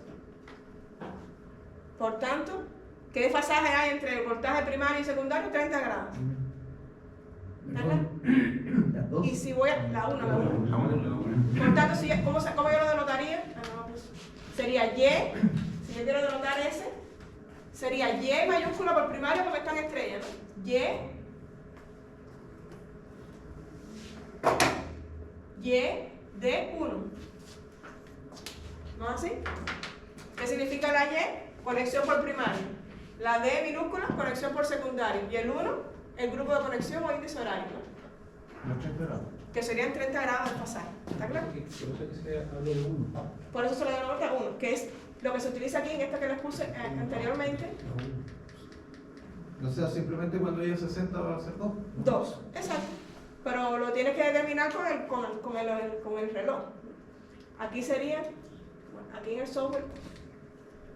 Por tanto, ¿qué desfasaje hay entre el voltaje primario y secundario? 30 grados. ¿Verdad? Y si voy a... La 1. Por tanto, ¿cómo yo lo denotaría? Sería Y, si yo quiero denotar ese, sería Y mayúscula por primario porque está en estrella, ¿no? Y Y de 1. ¿No es así? ¿Qué significa la Y? Conexión por primario. La D minúscula, conexión por secundario. Y el 1, el grupo de conexión o índice horario, ¿no? Los 30 grados. Que serían 30 grados de pasaje. ¿Está claro? Por eso es que se habló de 1. Por eso se le da nombre a 1, que es lo que se utiliza aquí en esta que les puse anteriormente. O sea, simplemente cuando ella 60 va a ser 2. 2, exacto. Pero lo tienes que determinar con el reloj. Aquí sería, bueno, aquí en el software,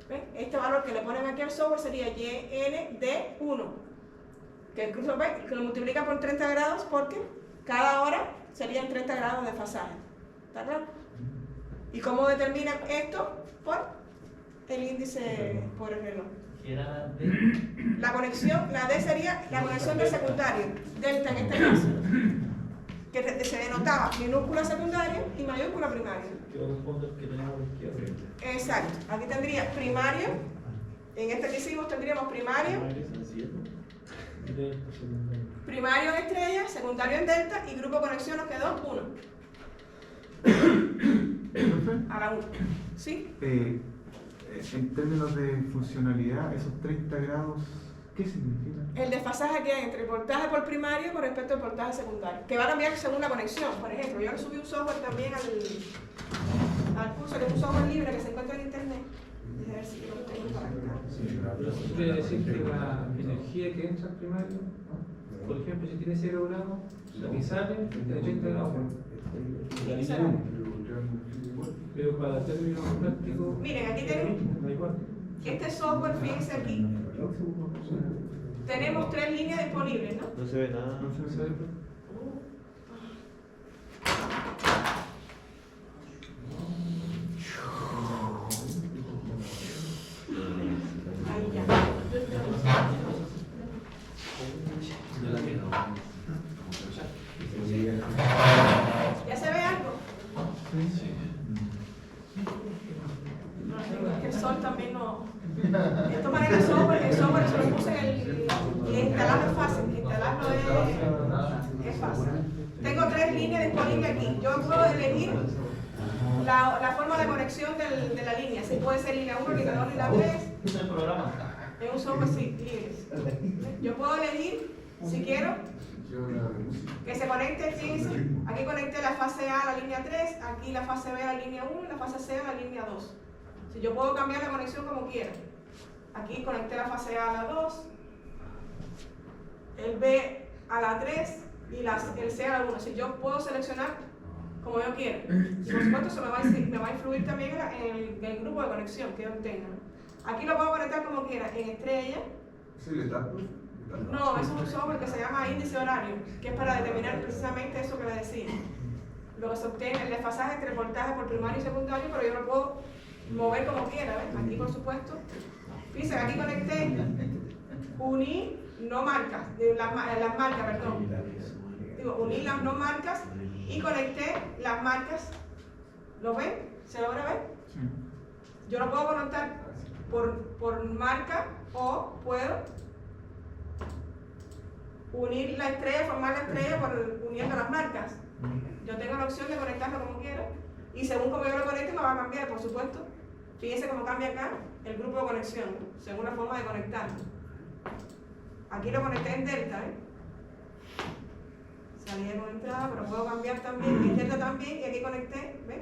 ¿ven? Este valor que le ponen aquí al software sería YND1, que lo multiplica por 30 grados porque cada hora serían 30 grados de fasaje. ¿Está claro? ¿Y cómo determinan esto? Por el índice, por el reloj. ¿Qué era de? La conexión, la D sería la conexión de secundario, delta en este caso, que se denotaba minúscula secundaria y mayúscula primaria. Que corresponde al que tenemos a la izquierda. Exacto, aquí tendría primario, en este que hicimos tendríamos primario, Delta, secundario. primario en estrella, secundario en delta y grupo de conexión nos quedó 1. Profe, A la 1. ¿Sí? en términos de funcionalidad, esos 30 grados, ¿qué significan? El desfasaje que hay entre el voltaje por primario con respecto al voltaje secundario, que va a cambiar según la conexión. Por ejemplo, yo le subí un software también al curso, que es un software libre que se encuentra en internet. A ver si yo lo tengo para acá. Eso quiere decir que la energía que entra al primario, por ejemplo, si tiene 0 grados, la que sale de 30 grados. La línea 1. Pero para términos prácticos, Miren, aquí tenemos da igual. este software, fíjense aquí, tenemos 3 líneas disponibles, ¿no? No se ve nada. No sé, Ahí ya. ¿Ya se ve algo? No, es que el sol también no. Esto maneja el software se lo puse y instalarlo es fácil, instalarlo es fácil. Tengo 3 líneas disponibles aquí. Yo puedo elegir la forma de conexión de la línea. Si puede ser línea 1, línea 2, línea 3. ¿Es el programa? Es un software sí, libres. Yo puedo elegir, si quiero, que se conecte, fíjense, aquí conecté la fase A a la línea 3, aquí la fase B a la línea 1 y la fase C a la línea 2. Si yo puedo cambiar la conexión como quiera. Aquí conecté la fase A a la 2, el B a la 3 y el C a la 1. Si yo puedo seleccionar como yo quiera. Por supuesto, eso me va a influir también en el grupo de conexión que yo tenga. Aquí lo puedo conectar como quiera, en estrella. No, es un software que se llama índice horario, que es para determinar precisamente eso que le decía. Lo que se obtiene, el desfasaje entre el voltaje por primario y secundario, pero yo lo puedo mover como quiera, ¿ves? Aquí, por supuesto. Fíjense, aquí conecté, uní, no marcas, las marcas, perdón. Digo, uní las no marcas y conecté las marcas. ¿Lo ven? ¿Se logra ver? Sí. Yo lo puedo conectar por marca o puedo unir la estrella, formar la estrella uniendo las marcas. Yo tengo la opción de conectarlo como quiera y según como yo lo conecte me va a cambiar, por supuesto. Fíjense cómo cambia acá el grupo de conexión, ¿no? Según la forma de conectarlo. Aquí lo conecté en delta, ¿eh? Salí con entrada, pero puedo cambiar también, en delta también, y aquí conecté, ¿ves?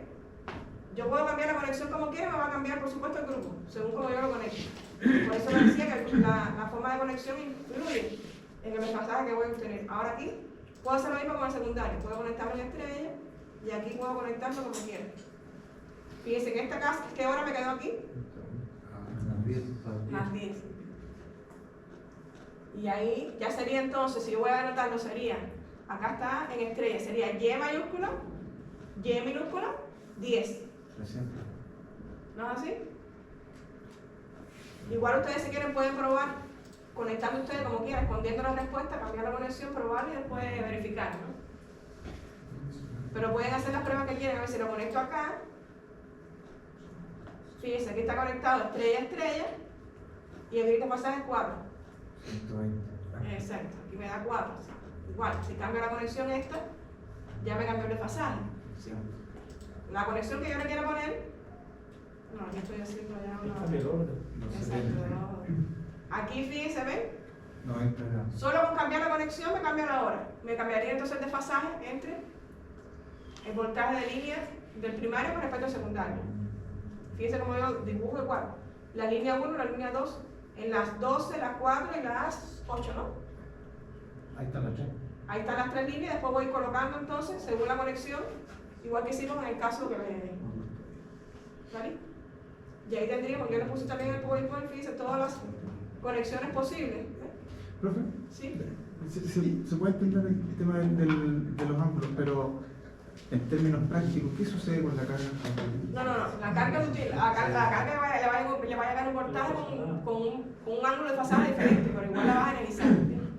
Yo puedo cambiar la conexión como quiera, me va a cambiar por supuesto el grupo, según como yo lo conecte. Por eso me decía que la forma de conexión influye en el desfasaje que voy a obtener. Ahora aquí puedo hacer lo mismo con el secundario, puedo conectarlo en la estrella y aquí puedo conectarlo como quiera. Fíjense, en esta casa, ¿qué hora me quedó aquí? Las 10. Y ahí ya sería entonces, si yo voy a anotarlo, sería, acá está en estrella, sería Y mayúscula, Y minúscula, 10. ¿No es así? Igual ustedes si quieren pueden probar, conectando ustedes como quieran, escondiendo la respuesta, cambiar la conexión, probarla y después verificar, ¿no? Pero pueden hacer las pruebas que quieran, a ver si lo conecto acá. Fíjense, aquí está conectado estrella a estrella y el grito pasaje es 4. 120. Exacto, aquí me da 4. Igual, si cambio la conexión esta, ya me cambió el desfasaje. Sí. La conexión que yo le quiero poner, no, yo estoy haciendo ya Está una... peor. Exacto, no. Aquí, fíjense, ¿ven? 90 grados. Solo con cambiar la conexión me cambia la hora. Me cambiaría entonces el desfasaje entre el voltaje de línea del primario con respecto al secundario. Fíjense cómo yo dibujo igual. La línea 1, la línea 2, en las 12, las 4 y las 8, ¿no? Ahí está la tres. Ahí están las tres líneas, después voy colocando entonces, según la conexión, igual que hicimos en el caso que le... ¿Vale? Y ahí tendríamos, yo le puse también en el PowerPoint, fíjense, todas las conexiones posibles. Profe, ¿Sí? se puede entender el tema de los ángulos, pero en términos prácticos, ¿qué sucede con la carga? No, la carga le va a llegar un voltaje con un ángulo de fasaje diferente, pero igual la vas a analizar.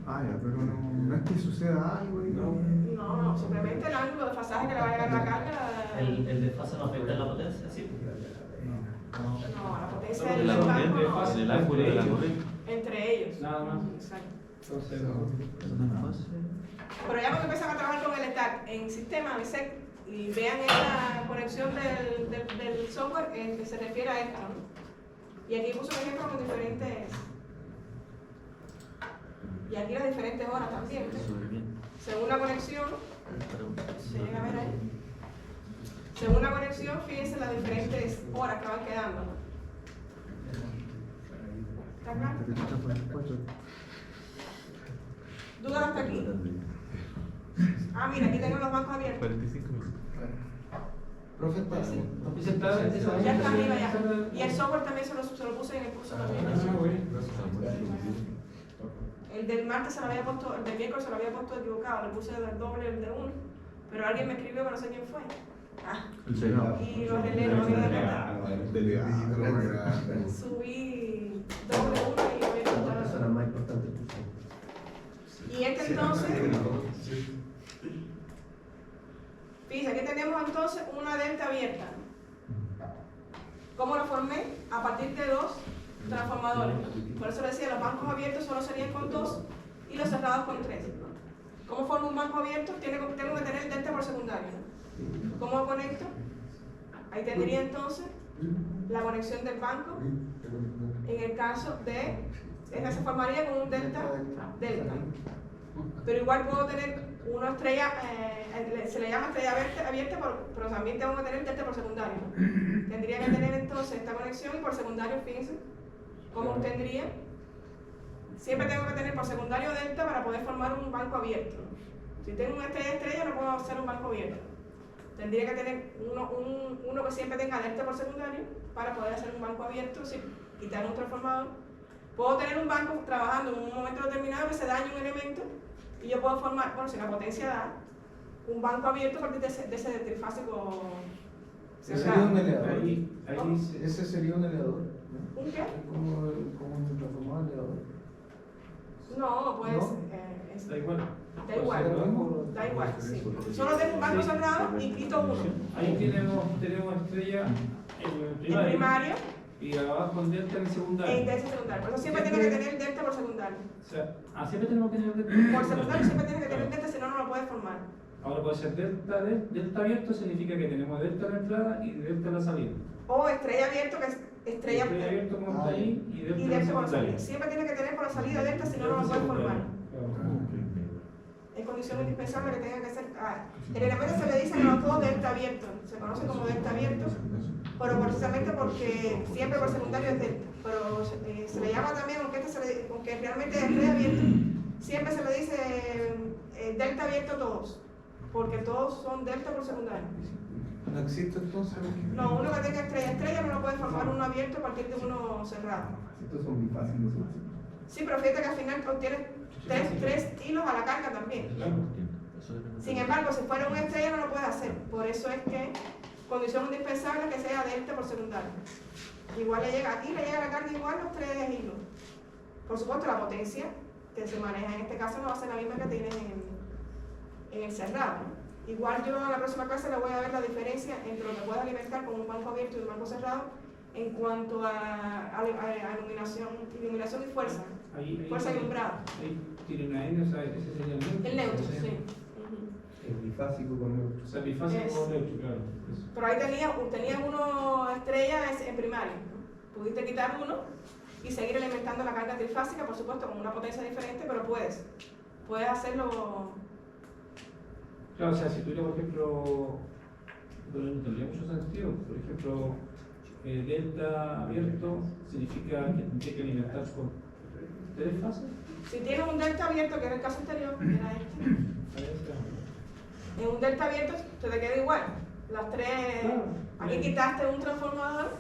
Ah, ya, pero no es que suceda algo y No, simplemente el ángulo de fasaje que le va a llegar la carga. ¿El desfase no afecta en la potencia? Sí. No, la potencia En del la banco corriente, no. en el ángulo de la corriente. Entre ellos. Nada más. Exacto. Entonces, Pero ya cuando empiezan a trabajar con el stack en sistema BSEC y vean esta conexión del software, que se refiere a esto, ¿no? Y aquí puse un ejemplo con diferentes. Y aquí las diferentes horas también. Según la conexión, se llega a ver ahí. Según la conexión, fíjense las diferentes horas que van quedando, ¿no? ¿Está claro? ¿Dudas hasta aquí? Ah, mira, aquí tengo los bancos abiertos. 45 minutos. Profe, está Sí. esa Ya está arriba ya. Y el software también se lo puse en el curso también. El del martes se lo había puesto, el del miércoles se lo había puesto equivocado, le puse el doble el de uno. Pero alguien me escribió que no sé quién fue. Ah, El Senado. y los releros, no había Delegado. subí doble uno y lo había Las contado. personas más importantes que usted. Y este entonces, fíjense, aquí tenemos entonces una delta abierta. ¿Cómo lo formé? A partir de dos transformadores. Por eso le decía, los bancos abiertos solo serían con 2 y los cerrados con 3. ¿Cómo formo un banco abierto? Tengo que tener delta por secundario. ¿Cómo lo conecto? Ahí tendría entonces la conexión del banco. En el caso de, esta se formaría con un delta. Pero igual puedo tener una estrella, se le llama estrella abierta, pero también tengo que tener delta por secundario. Tendría que tener entonces esta conexión y por secundario, fíjense cómo tendría. Siempre tengo que tener por secundario delta para poder formar un banco abierto. Si tengo una estrella no puedo hacer un banco abierto. Tendría que tener uno que siempre tenga delta por secundario para poder hacer un banco abierto sin quitar un transformador. Puedo tener un banco trabajando en un momento determinado que se dañe un elemento y yo puedo formar, bueno, si la potencia da, un banco abierto a partir de ese trifásico Ese sería un cerrado. elevador. ahí se- Ese sería un elevador. ¿Un qué? Como un transformador elevador. No, pues ¿No? da igual. da igual, da igual, sí. Solo tengo un banco Sí. cerrado y quito uno. Ahí tenemos estrella en el El primario primario y abajo en delta en el e secundario. delta secundario. Por eso siempre tiene que tener delta por secundario. O sea, siempre tenemos que tener delta. Por secundario siempre tiene que tener delta, si no, no lo puedes formar. Ahora puede ser delta abierto, significa que tenemos delta en la entrada y delta en la salida. O estrella abierto, que es estrella abierto como está ahí y delta y en la delta por la salida. secundaria. Siempre tiene que tener por la salida delta, si no, no lo puedes formar. Es condición indispensable que tenga que ser. El elemento se le dice a los dos delta abierto, se conoce como delta abierto, pero precisamente porque siempre por secundario es delta. Pero se le llama también, aunque realmente es estrella abierto, siempre se le dice delta abierto todos, porque todos son delta por secundario. ¿No existe entonces? No, uno que tenga estrella no lo puede formar uno abierto a partir de uno cerrado. Estos son muy fáciles. Sí, pero fíjate que al final obtienes tres hilos a la carga también. Sin embargo, si fuera una estrella no lo puedes hacer. Por eso es que condición indispensable que sea delta por secundario. Igual le llega la carga igual los 3 hilos. Por supuesto, la potencia que se maneja en este caso no va a ser la misma que tienes en el cerrado, ¿no? Igual yo en la próxima clase le voy a ver la diferencia entre lo que puedes alimentar con un banco abierto y un banco cerrado en cuanto a iluminación y fuerza. Ahí Fuerza y alumbrado. Ahí tiene una N, o sea, ese sería el neutro. El neutro, Ese- sí. Es bifásico con neutro. O sea, bifásico Es- con neutro, claro. Eso. Pero ahí tenías uno estrella en primario. Pudiste quitar uno y seguir alimentando la carga trifásica, por supuesto, con una potencia diferente, pero puedes hacerlo. Claro, o sea, si tuviera, por ejemplo, pero no tendría mucho sentido. Por ejemplo, delta abierto significa que tendría que alimentar con 3 fases. Si tienes un delta abierto, que es el caso anterior, que era este, Ahí está. en un delta abierto se te queda igual. Las tres. Claro. Aquí quitaste un transformador,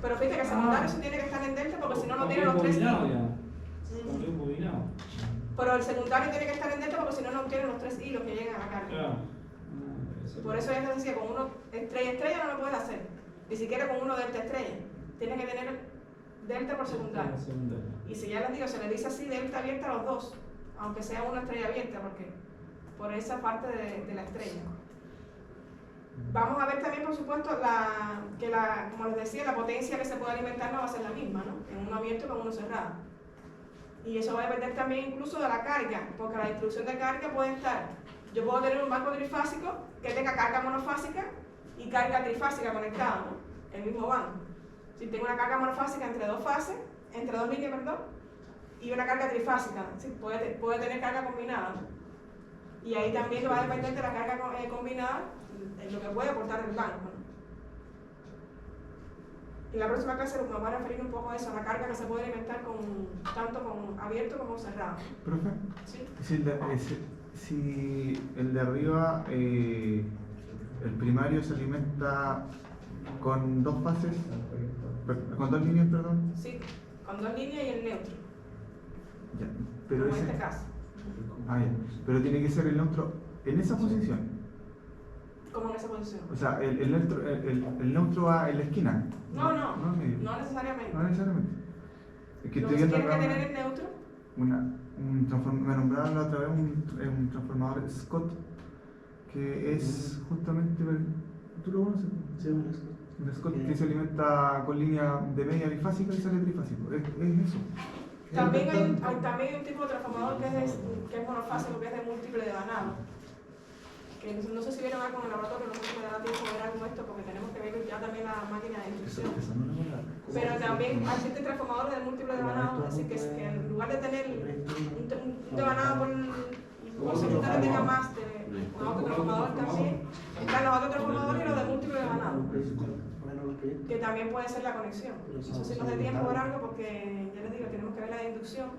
pero fíjate que el secundario sí tiene que estar en delta porque si no, no tiene los tres Combinado hilos. ya. También combinado. Pero el secundario tiene que estar en delta porque si no, no tiene los 3 hilos que llegan a la carga. Claro. Por eso ya te decía, con uno estrella no lo puedes hacer. Ni siquiera con uno delta estrella. Tienes que tener delta por secundario. Y si ya les digo, se le dice así delta abierta a los dos, aunque sea una estrella abierta, porque por esa parte de la estrella. Vamos a ver también, por supuesto, como les decía, la potencia que se puede alimentar no va a ser la misma, ¿no? En uno abierto con uno cerrado. Y eso va a depender también incluso de la carga, porque la distribución de carga puede estar. Yo puedo tener un banco trifásico que tenga carga monofásica y carga trifásica conectada, ¿no? El mismo banco. Si tengo una carga monofásica entre dos líneas, perdón, y una carga trifásica, ¿sí? puede tener carga combinada, ¿no? Y ahí también va a depender de la carga combinada, en lo que puede aportar el banco, ¿no? En la próxima clase nos vamos a referir un poco a eso, a la carga que se puede alimentar tanto con abierto como cerrado. Profe, ¿Sí? si el de arriba, el primario se alimenta con dos fases, con dos líneas, perdón. Sí, con dos líneas y el neutro, Ya, pero como en ese, este caso. ya, pero tiene que ser el neutro en esa posición. Como en esa posición. O sea, el neutro va en la esquina. No en medio. necesariamente. No necesariamente. Es que Lo estoy que sí viendo tiene que acá tener el neutro. un transformador, me nombraron la otra vez un transformador Scott, que es justamente, ¿tú lo conoces? Sí, un Scott. Un Scott que se alimenta con línea de media bifásica y sale trifásico. Es eso. También hay un tipo de transformador que es monofásico, que es de múltiple de vanado. Que no sé si vieron algo en el laboratorio, no sé si me dará tiempo de ver algo de esto, porque tenemos que ver ya también la máquina de inducción. Eso no lo voy a dar. Pero también existen transformadores de múltiple de vanado, es decir, que en lugar de tener un devanado por secundario tenga más de otro transformador también. Están los otros transformadores y los de múltiple de vanado, que también puede ser la conexión. Eso sí nos dé tiempo ver algo porque, ya les digo, tenemos que ver la de inducción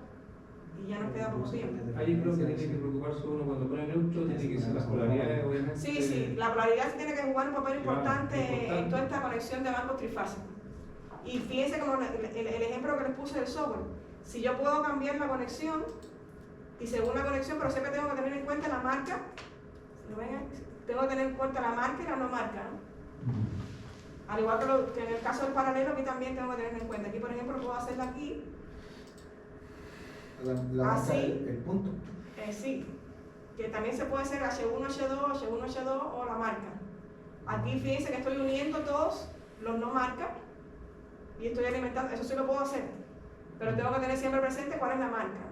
y ya nos queda poco tiempo. Ahí creo que tiene que preocuparse uno cuando pone neutro, tiene que ser las polaridades, obviamente. Sí, la polaridad sí tiene que jugar un papel importante en toda esta conexión de bancos trifásicos. Y fíjense como el ejemplo que les puse del software. Si yo puedo cambiar la conexión, y según la conexión, pero siempre tengo que tener en cuenta la marca, si lo ven ahí, tengo que tener en cuenta la marca y la no marca, ¿no? Al igual que en el caso del paralelo, aquí también tengo que tener en cuenta. Aquí, por ejemplo, puedo hacerlo aquí, así. El punto. Sí, que también se puede hacer H1, H2, H1, H2 o la marca. Aquí fíjense que estoy uniendo todos los no marcas y estoy alimentando, eso sí lo puedo hacer, pero tengo que tener siempre presente cuál es la marca,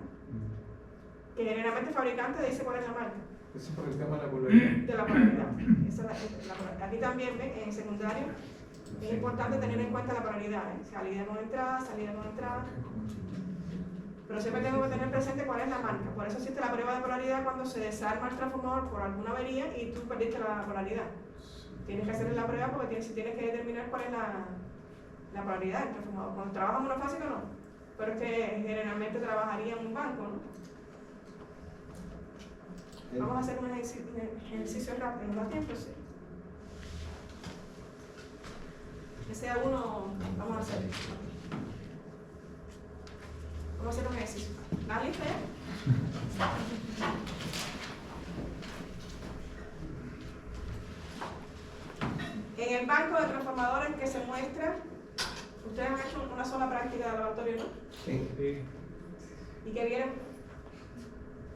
que generalmente el fabricante dice cuál es la marca Eso es por el tema de la polaridad. de la polaridad. Esa es la polaridad. Aquí también, ¿ven? En secundario es importante tener en cuenta la polaridad, salida con entrada, pero siempre tengo que tener presente cuál es la marca. Por eso existe la prueba de polaridad cuando se desarma el transformador por alguna avería y tú perdiste la polaridad. Tienes que hacer la prueba porque tienes que determinar cuál es la polaridad del transformador. Cuando trabaja monofásico no, pero es que generalmente trabajaría en un banco, ¿no? Vamos a hacer un ejercicio rápido, ¿no da tiempo? Sí. Que sea uno, vamos a hacer. Vamos a hacer un ejercicio. ¿Estás lista ya? En el banco de transformadores que se muestra, ustedes han hecho una sola práctica de laboratorio, ¿no? Sí. ¿Y qué vieron?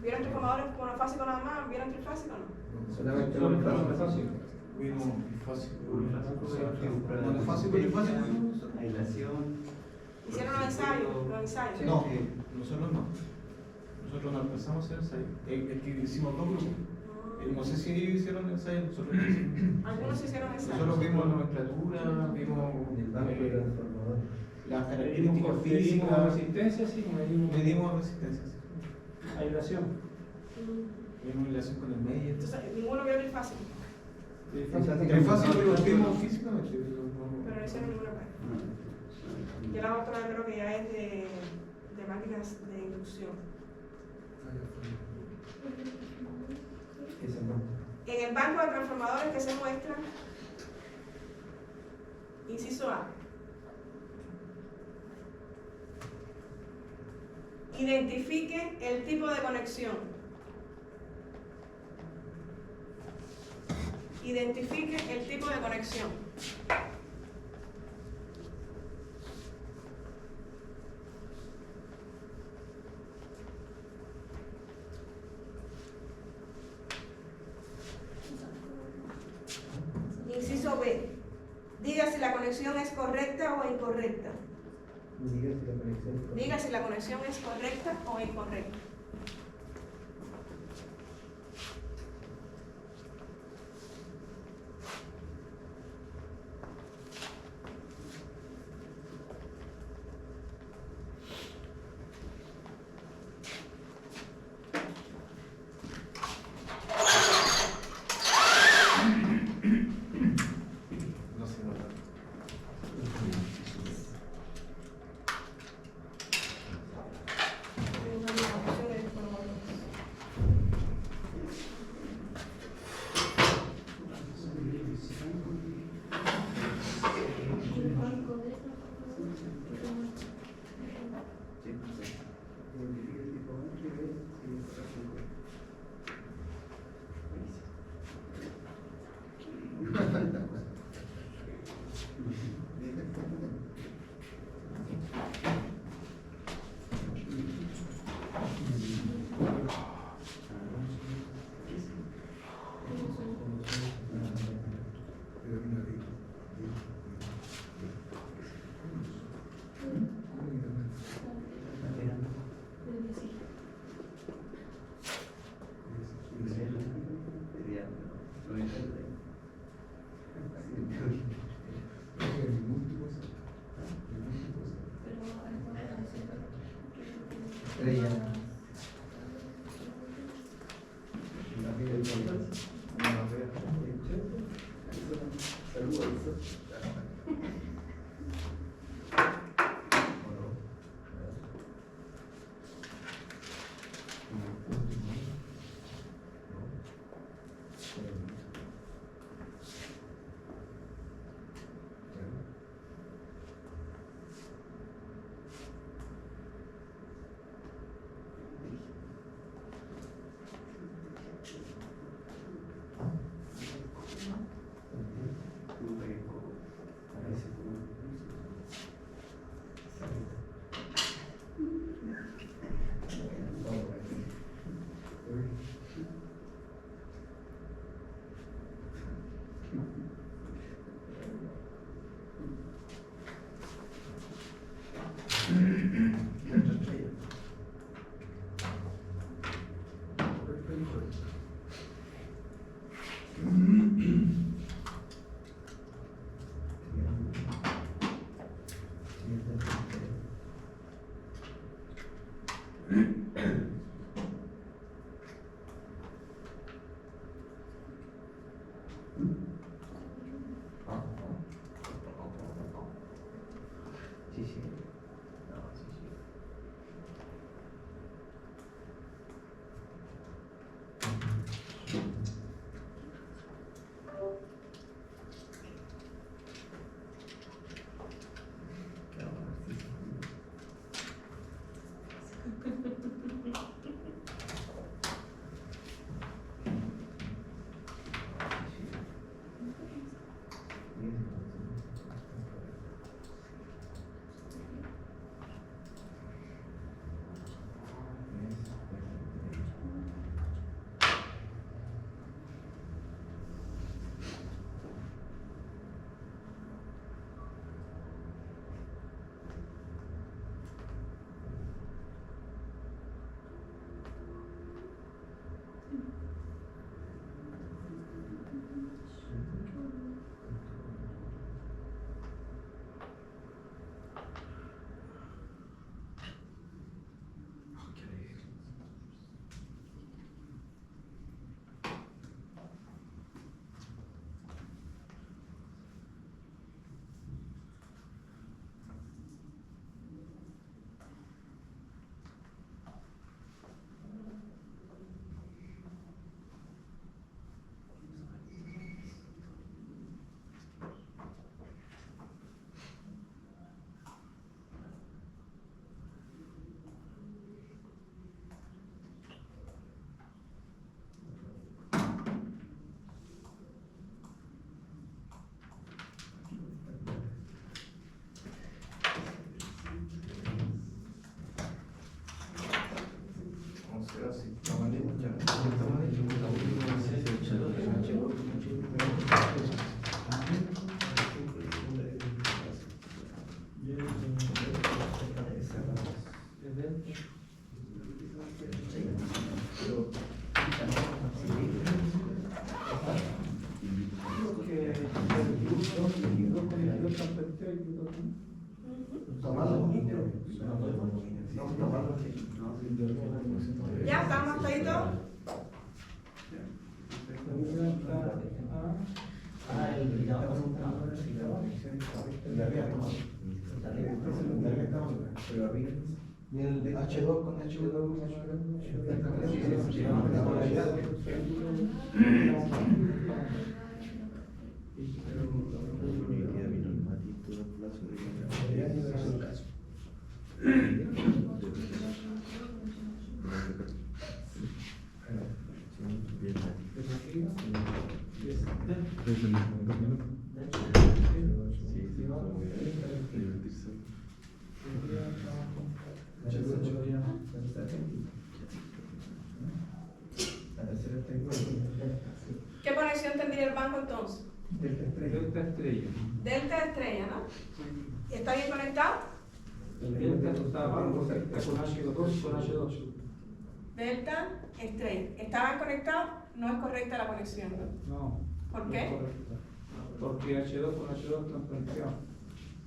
¿Vieron transformadores monofásicos nada más? ¿Vieron trifásicos o no? Solamente fácil. Vimos bifásico. Monofásico, Trifásico. aislación. ¿Hicieron los ensayos? No, nosotros no. Nosotros no alcanzamos a hacer ensayo. Es que hicimos dos grupos. No sé si hicieron ensayo, nosotros hicimos. Algunos hicieron ensayos. Nosotros vimos nomenclatura, vimos El banco de transformadores. las Medimos características medimos físicas, resistencia, sí, medimos resistencia, aislación. medimos relación con el medio. Entonces, ninguno vio el fácil, Es fácil que lo vimos físicamente. pero no hicieron ninguna prueba. Y la otra creo que ya es de máquinas de inducción. Esa no. En el banco de transformadores que se muestra, inciso A. Identifique el tipo de conexión. Identifique el tipo de conexión. Inciso B. Diga si la conexión es correcta o incorrecta. Diga si la conexión es correcta. Diga si la conexión es correcta o incorrecta. No sé, no. Identifica el tipo de que ve si es correcto. Estrella. están planteados y todo. Ya, ¿estamos hasta ahí todos? Y el de H2 con H2. ¿Qué conexión tendría el banco entonces? Delta estrella. Delta estrella, ¿no? ¿Está bien conectado? Delta está abajo, está con H2 con H2. Delta estrella. ¿Estaban conectados? No es correcta la conexión, ¿no? No. ¿Por no qué? es correcto. Porque H2 con H2 están planteados.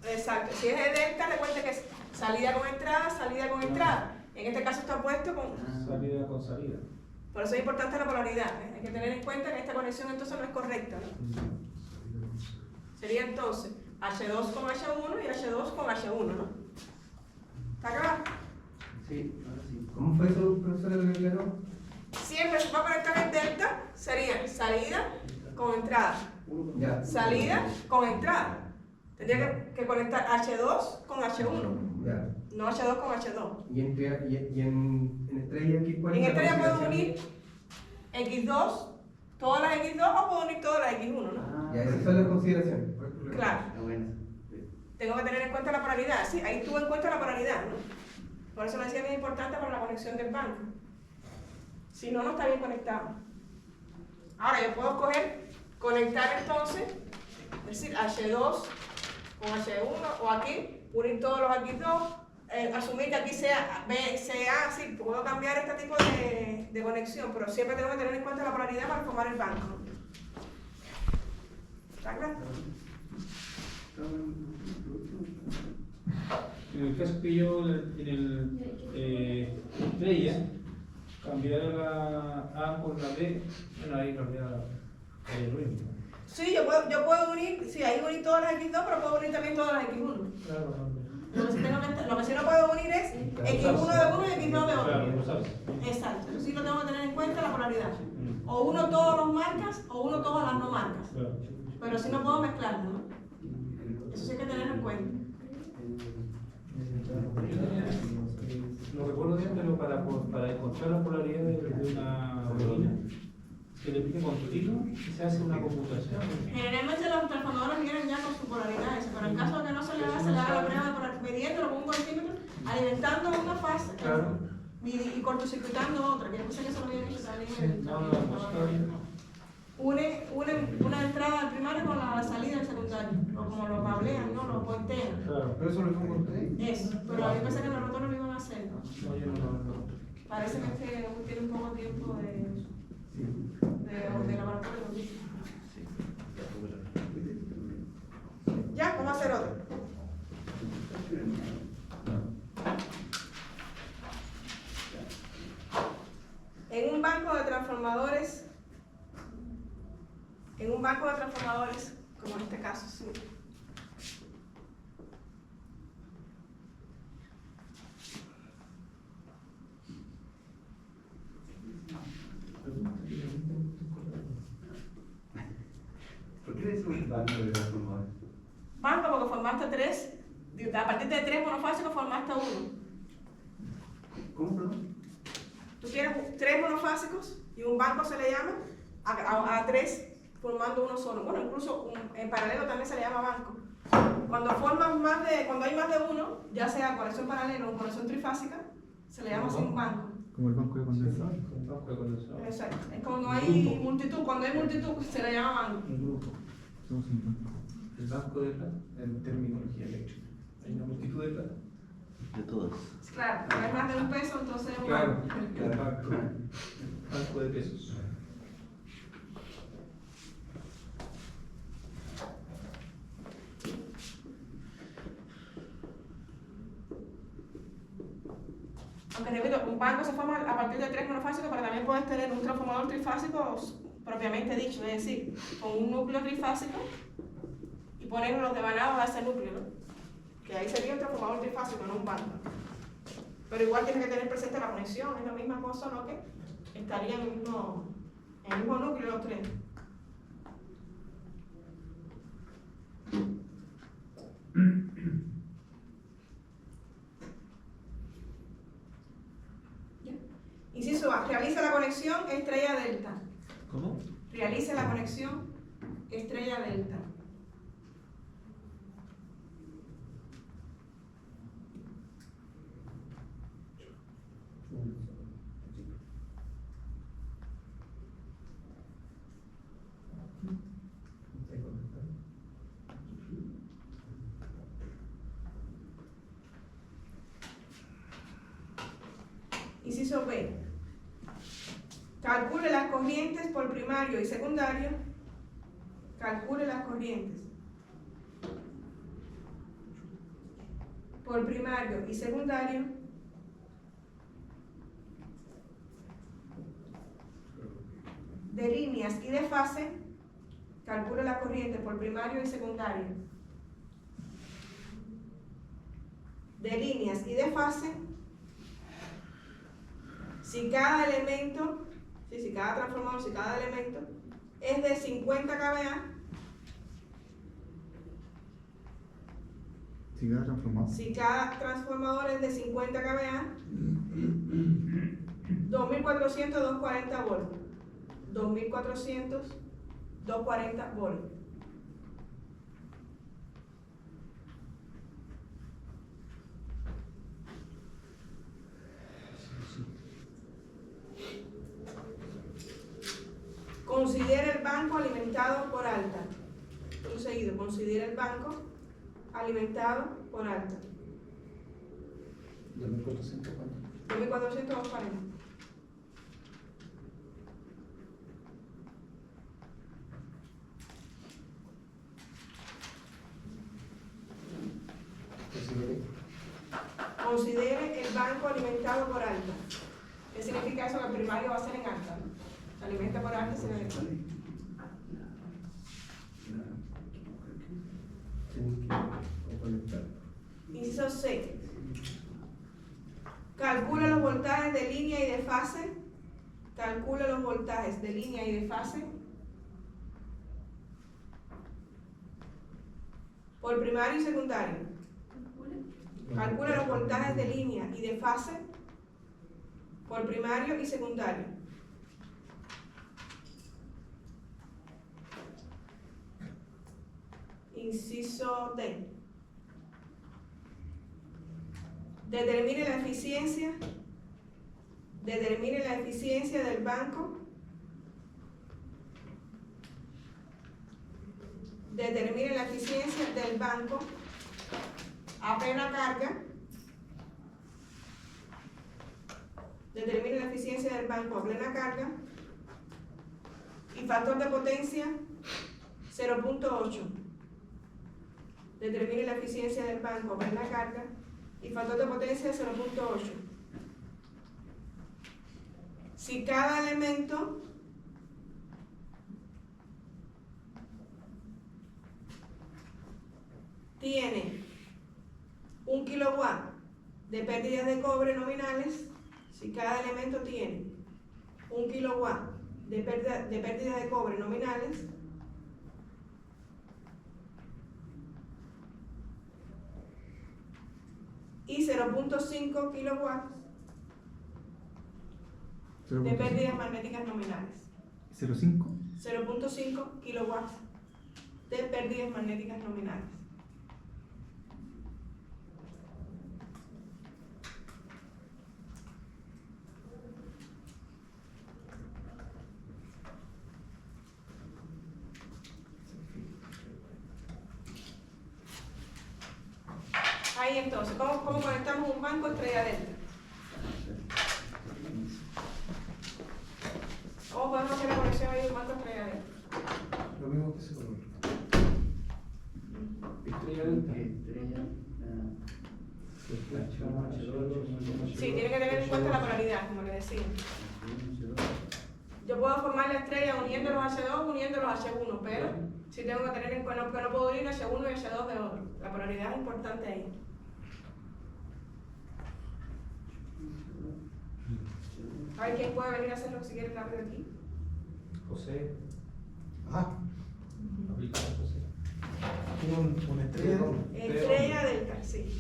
Exacto. Si es de delta, recuerda que es salida con entrada, salida con entrada. En este caso está puesto con... Salida con salida. Por eso es importante la polaridad. ¿Eh? Hay que tener en cuenta que esta conexión entonces no es correcta, ¿no? Sería entonces H2 con H1 y H2 con H1, ¿no? ¿Está claro? Sí, ahora sí. ¿Cómo fue eso, profesora, lo que aclaró? Siempre se va a conectar en delta, sería salida con entrada. Ya. Salida con entrada. Tendría que conectar H2 con H1, Ya. no H2 con H2. Y en estrella aquí, ¿cuál En es la estrella puedo consideración? unir X2, todas las X2 o puedo unir todas las X1, ¿no? Ya, esas son las consideraciones. Claro. Tengo que tener en cuenta la polaridad, sí, ahí tuve en cuenta la polaridad, ¿no? Por eso lo decía bien importante para la conexión del banco. Si no, no está bien conectado. Ahora yo puedo conectar entonces, es decir, H2 con H1 o aquí, unir todos los X2, asumir que aquí sea B, sea, sí, puedo cambiar este tipo de conexión, pero siempre tengo que tener en cuenta la polaridad para formar el banco. ¿Está claro? En el caso que yo en el estrella cambiara la A por la B, bueno, ahí cambiara lo mismo. Sí, yo puedo unir, sí, ahí uní todas las X2, pero puedo unir también todas las X1. Claro, Lo que sí no puedo unir es X1 de uno y X2 de otro. claro, lo sabes. Exacto, eso sí lo tengo que tener en cuenta la polaridad. O uno todos los marcas o uno todas las no marcas. Claro. Pero sí no puedo mezclarlo, ¿no? Eso sí hay que tenerlo en cuenta. Lo recuerdo bien, pero para encontrar la polaridad de una bobina, que le pique con tutito y se hace una computación. Generalmente los transformadores vienen ya con su polaridad, pero en caso de que no se le haga, se le haga la prueba de polaridad, midiéndolo con un voltímetro, alimentando una fase Claro. y cortocircuitando otra, que yo pensé que eso lo había visto también en el No, no. una entrada del primario con la salida del secundario, o como lo cablean, ¿no? Lo pointean. Claro. Pero eso lo hicimos con ustedes. Eso, pero yo pensé que en el rotor lo iban a hacer, ¿no? No, yo no. Parece que tiene un poco de tiempo de laboratorio. Ya, vamos a hacer otro. En un banco de transformadores, como en este caso, sí. ¿Por qué le decimos banco de transformadores? Banco porque formaste tres, a partir de tres monofásicos formaste uno. ¿Cómo, perdón? Tú tienes tres monofásicos y un banco se le llama a tres formando uno solo. Bueno, incluso en paralelo también se le llama banco. Cuando hay más de uno, ya sea conexión paralela o conexión trifásica, se le llama así un banco. Como el banco de condensador. Un banco de condensador. Exacto. Es cuando hay multitud, se le llama banco. Un grupo. Somos un banco. El banco de plata, en terminología eléctrica. Hay una multitud de plata. De todas. Claro, cuando hay más de un peso, entonces es un Claro, banco. el banco de pesos. Aunque repito, un banco se forma a partir de 3 monofásicos, pero también puedes tener un transformador trifásico propiamente dicho, es decir, con un núcleo trifásico y poner los devanados a ese núcleo, ¿no? Que ahí sería un transformador trifásico, no un banco. Pero igual tienes que tener presente la conexión, es la misma cosa, ¿no? Que estarían en el mismo núcleo los tres. ¿Ya? Inciso A, realiza la conexión estrella delta. ¿Cómo? Realiza la conexión estrella delta. Inciso B. Calcule las corrientes por primario y secundario. Calcule las corrientes por primario y secundario de líneas y de fase. Calcule las corrientes por primario y secundario de líneas y de fase si cada elemento, si cada transformador, si cada elemento es de 50 kVA, Si cada transformador es de 50 kVA, 2400, 240 volts. 2400, 240 volts. Considera el banco alimentado por alta. Un seguido, considera el banco alimentado por alta. 2400 cuánto. 2400, 240. Considere el banco alimentado por alta. ¿Qué significa eso? Que el primario va a ser en alta, ¿no? Se alimenta por alta y se alimenta. Inciso C. Calcula los voltajes de línea y de fase. Calcula los voltajes de línea y de fase por primario y secundario. Calcula los voltajes de línea y de fase por primario y secundario. Inciso D. Determine la eficiencia del banco. Determine la eficiencia del banco a plena carga. Determine la eficiencia del banco a plena carga y factor de potencia 0.8. Determine la eficiencia del banco a plena carga y factor de potencia 0.8. Si cada elemento tiene 1 kilowatt de pérdidas de cobre nominales, si cada elemento tiene 1 kilowatt de pérdidas de cobre nominales, y 0.5 kilowatts de pérdidas magnéticas nominales. 0.5. 0.5 kilowatts de pérdidas magnéticas nominales. Ahí entonces, ¿cómo conectamos un banco estrella delta? ¿Cómo podemos hacer la conexión ahí de un banco estrella delta? Lo mismo que se conoce. Estrella delta. Estrella. Sí, tiene que tener en cuenta la polaridad, como le decía. Yo puedo formar la estrella uniendo los H2, uniendo los H1, pero sí tengo que tener en cuenta que no puedo unir H1 y H2 de otro. La polaridad es importante ahí. A ver, ¿quién puede venir a hacerlo si quiere rápido aquí? José, Ah, aplicado José. una estrella. Estrella delta, sí.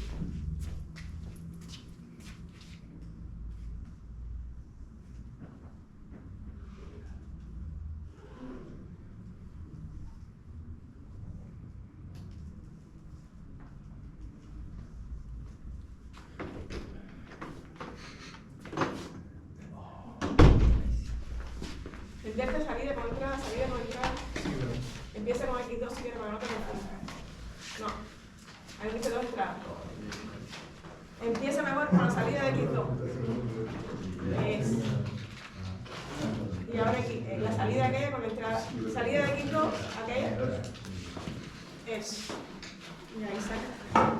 El delta es salida con entrada, salida con entrada. Empieza con X2 si quiere para que no te confundas. No, ahí dice 2 entradas. Empieza mejor con la salida de X2. Es. Y ahora aquí, la salida aquella con la entrada. Salida de X2, aquella. Es. Y ahí saca.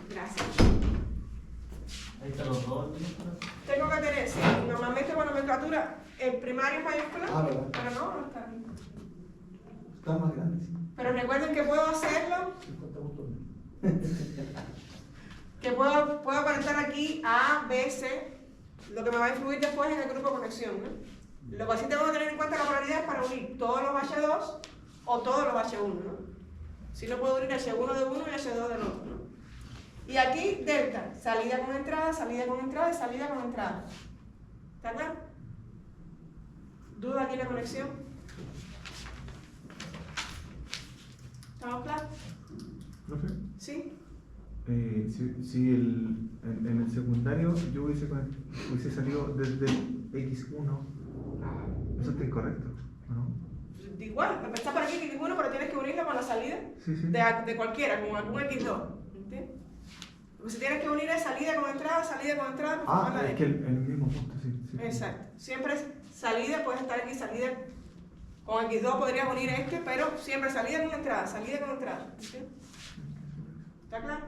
Gracias. Ahí están los dos. Tengo que tener, sí, normalmente con nomenclatura, el primario es mayúscula, Ah, ¿verdad? pero no está aquí. Está más grande, sí. Pero recuerden que puedo hacerlo, 50 botones. que puedo conectar aquí A, B, C, lo que me va a influir después en el grupo de conexión, ¿no? Lo que sí tengo que tener en cuenta la polaridad es para unir todos los H2 o todos los H1, ¿no? Si no puedo unir H1 de uno y H2 del otro, ¿no? Y aquí delta, salida con entrada, salida con entrada y salida con entrada. ¿Está claro? ¿Duda aquí en la conexión? ¿Estamos claros? ¿Profe? ¿Sí? Si en el secundario yo hubiese salido desde X1, eso está incorrecto, ¿no? Igual, empezar por aquí X1, pero tienes que unirlo con la salida Sí, sí. de cualquiera, con algún X2. ¿Entiendes? Porque si tienes que unir es salida con entrada, pues Ah, es que en el mismo punto, sí. Exacto. Siempre es salida, puedes estar aquí, salida con X2 podrías unir este, pero siempre salida con entrada, salida con entrada. ¿Entiendes? ¿Está claro?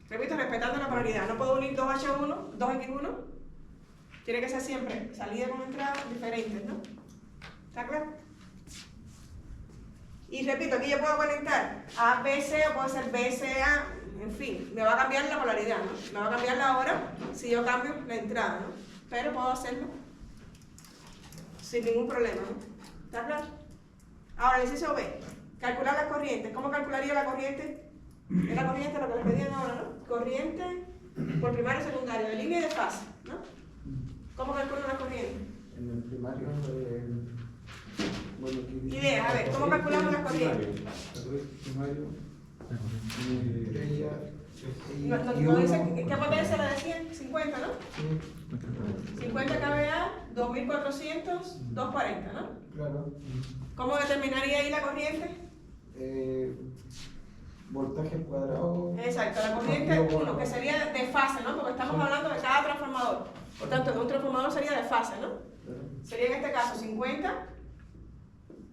Repito, respetando la polaridad. No puedo unir 2H1, 2X1. Tiene que ser siempre salida con entrada diferentes, ¿no? ¿Está claro? Y repito, aquí yo puedo conectar A, B, C o puede ser B, C, A, en fin, me va a cambiar la polaridad, ¿no? Me va a cambiar la hora si yo cambio la entrada, ¿no? Pero puedo hacerlo sin ningún problema, ¿no? ¿Está claro? Ahora, el ejercicio B, calcular las corrientes. ¿Cómo calcularía la corriente? Es la corriente lo que les pedían ahora, ¿no? Corriente por primario y secundario, de línea y de fase, ¿no? ¿Cómo calculo la corriente? En el primario, bueno, aquí dice- Idea, a ver, ¿cómo calculamos las corrientes? Primario. Estrella. No dice, ¿qué potencia le decían? 50, ¿no? 50 kVA, 2400, 240, ¿no? Claro. ¿Cómo determinaría ahí la corriente? Voltaje al cuadrado. Exacto, la corriente 1, que sería de fase, ¿no? Porque estamos hablando de cada transformador. Por tanto, de un transformador sería de fase, ¿no? Sería en este caso 50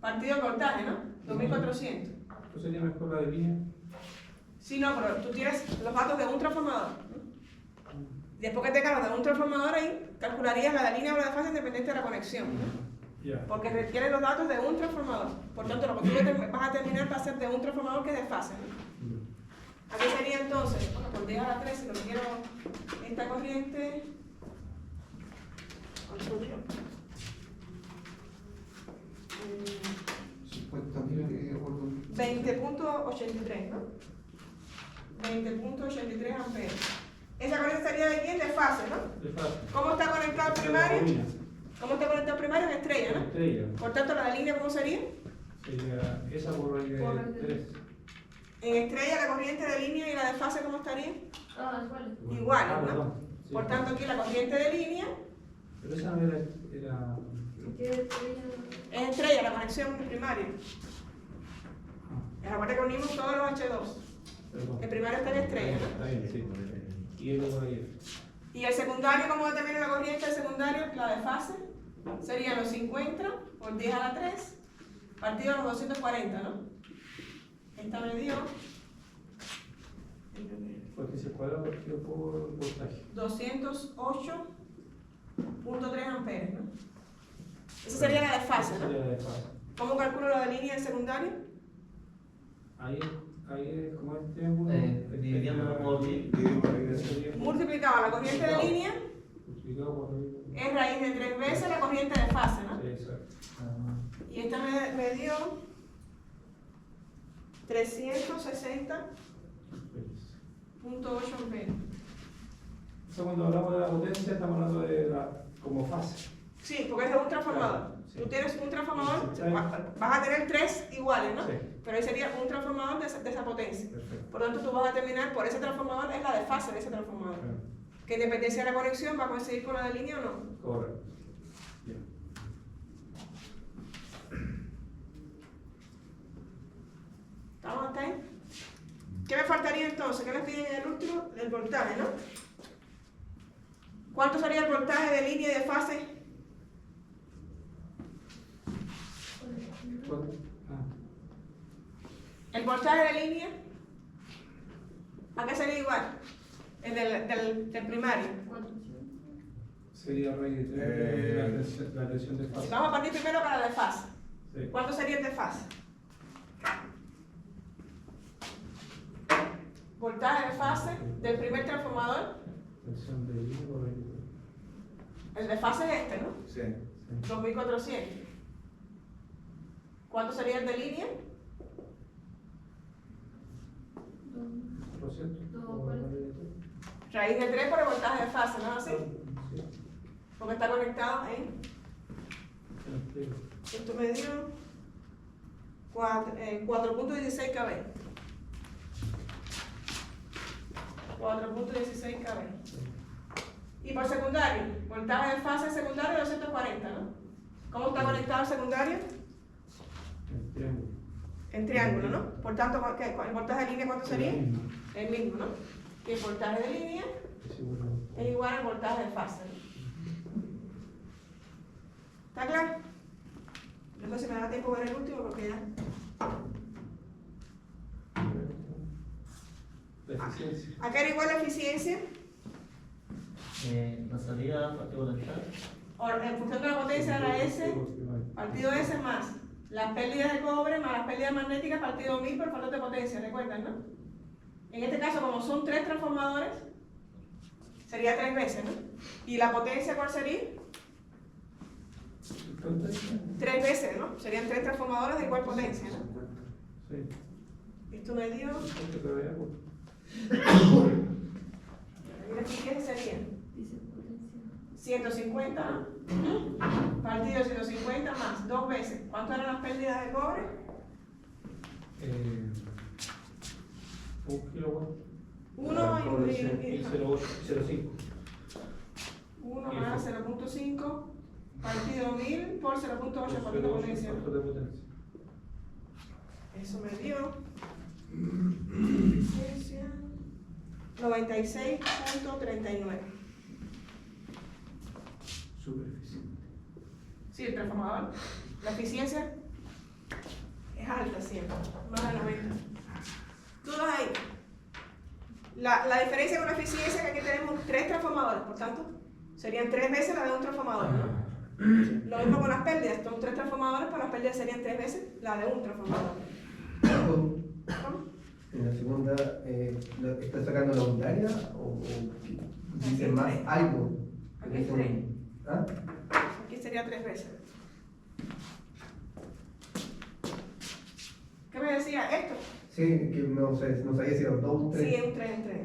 partido de voltaje, ¿no? 2400. ¿Esto sería mejor la de línea? Sí, no, pero tú tienes los datos de un transformador, ¿no? Después que te cargas de un transformador ahí, calcularías la de línea o la de fase independiente de la conexión, ¿no? Ya. Porque requiere los datos de un transformador. Por tanto, lo que tú vas a terminar va a ser de un transformador que es de fase, ¿no? Aquí sería entonces, bueno, por 10 a la 13, lo que quiero, esta corriente. ¿Cuánto dio? 20.83, ¿no? 20.83 amperes. Esa corriente sería de quién? De fase, ¿no? De fase. ¿Cómo está conectado el primario? ¿Cómo está conectado el primario? En estrella, ¿no? Estrella. Por tanto, la de línea, ¿cómo sería? Sería esa polaridad de 3. En estrella, la corriente de línea y la de fase, ¿cómo estaría? Todas iguales. Iguales, ¿no? Perdón. Sí. Por tanto, aquí la corriente de línea Pero esa no era... ¿Qué estrella? es estrella, la conexión primaria. Recuerda que unimos todos los H2. Perdón. El primario está en estrella, ¿no? Está bien, sí. Y L igual a IF. Y el secundario, ¿cómo determina la corriente del secundario? La de fase sería los 50 por 10 a la 3, partido los 240, ¿no? Esta me dio Porque se cuadra partido por voltaje. 208.3 amperes, ¿no? Esa sería la de fase, Esa ¿no? sería la de fase. ¿Cómo calculo la de línea del secundario? Ahí es como este triángulo. Dividiendo por Multiplicado la corriente de línea Multiplicado por es raíz de 3 veces la corriente de fase, ¿no? Sí, exacto. Y esta me dio 360.8 amperes. Eso cuando hablamos de la potencia estamos hablando de la como fase. Sí, porque es de un transformador. Claro, sí. Tú tienes un transformador, Sí. vas a tener 3 iguales, ¿no? Sí. Pero ahí sería un transformador de esa potencia. Perfecto. Por lo tanto, tú vas a determinar por ese transformador, es la de fase de ese transformador. Claro. Que independencia de la conexión va a coincidir con la de línea o no. Correcto. Bien. ¿Estamos hasta ahí? ¿Qué me faltaría entonces? ¿Qué les piden en el último? El voltaje, ¿no? ¿Cuánto sería el voltaje de línea y de fase? ¿Cuánto? El voltaje de línea, ¿a qué sería igual? El del primario. Sería raíz de la tensión de fase. Vamos a partir primero para la de fase. Sí. ¿Cuánto sería el de fase? Voltaje de fase del primer transformador. Tensión de línea por raíz de. El de fase es este, ¿no? Sí. 2400. ¿Cuánto sería el de línea? 2%. Raíz de 3 por el voltaje de fase, ¿no es así? Sí. Porque está conectado en. Sí. Esto me dio 4.16 kV. 4.16 kV. Y por secundario, voltaje de fase secundario 240, ¿no? ¿Cómo está conectado el secundario? El triángulo. En triángulo, ¿no? Por tanto, ¿el voltaje de línea cuánto sería? El mismo, ¿no? Que el voltaje de línea es igual al voltaje de fase, ¿no? ¿Está claro? No sé si me da tiempo ver el último porque ya. La eficiencia. ¿A qué era igual la eficiencia? La salida partido de la entrada. En función de la potencia era S, partido S más las pérdidas de cobre más las pérdidas magnéticas partido 1000 por factor de potencia, ¿recuerdan, no? En este caso, como son 3 transformadores, sería 3 veces, ¿no? ¿Y la potencia cuál sería? 3 veces, ¿no? Serían 3 transformadores de igual potencia, ¿no? Sí. Esto me dio. Esto te voy a poner. Mira aquí, ¿qué sería? Dice potencia. 150, ¿no? Partido 150 más 2 veces. ¿Cuánto eran las pérdidas de cobre? 1 kilowatt. 1 y Y 0,5. 1 más 0.5 partido 1000 por 0.8 factor de potencia. Factor de potencia. Eso me dio eficiencia 96.39. Súper eficiente. Sí, el transformador. La eficiencia es alta siempre, más de 90. Dudas ahí. La diferencia con la eficiencia es que aquí tenemos 3 transformadores, por tanto, serían 3 veces la de un transformador, ¿no? Lo mismo con las pérdidas, son 3 transformadores, pero las pérdidas serían 3 veces la de un transformador. ¿Cómo? En la segunda, ¿está sacando la unitaria o dice más algo? Aquí es 3. ¿Ah? Aquí sería 3 veces. ¿Qué me decía esto? Sí, que no sabía si eran 2 o 3. Sí, es un 3 en 3.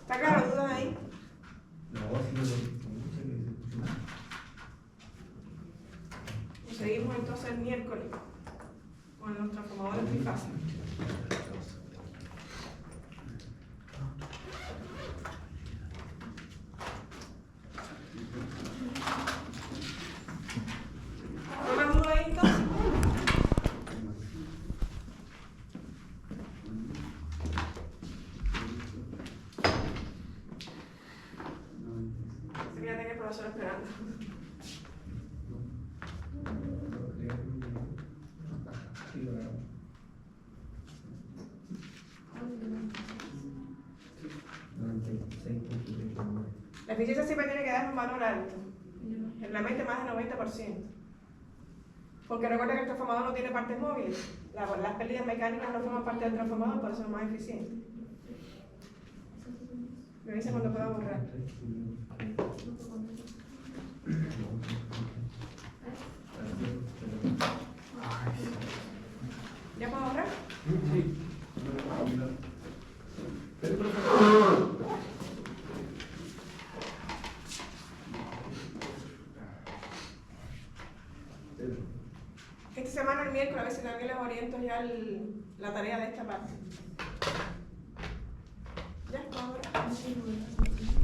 ¿Está claro? ¿Dudas ahí? No, sí, no, mucha que se escucha mal. Y seguimos entonces el miércoles con los transformadores trifásicos. ¿Toman uno ahí entonces? Sí, bueno. 96.39. La eficiencia siempre tiene que dar un valor alto. En la mente más del 90%. Porque recuerda que el transformador no tiene partes móviles. Las pérdidas mecánicas no forman parte del transformador, por eso es más eficiente. Me dice cuando pueda borrar. ¿Ya puedo borrar? Sí. Esta semana, el miércoles, a ver si también les oriento ya la tarea de esta parte. ¿Ya? ¿Puedo borrar?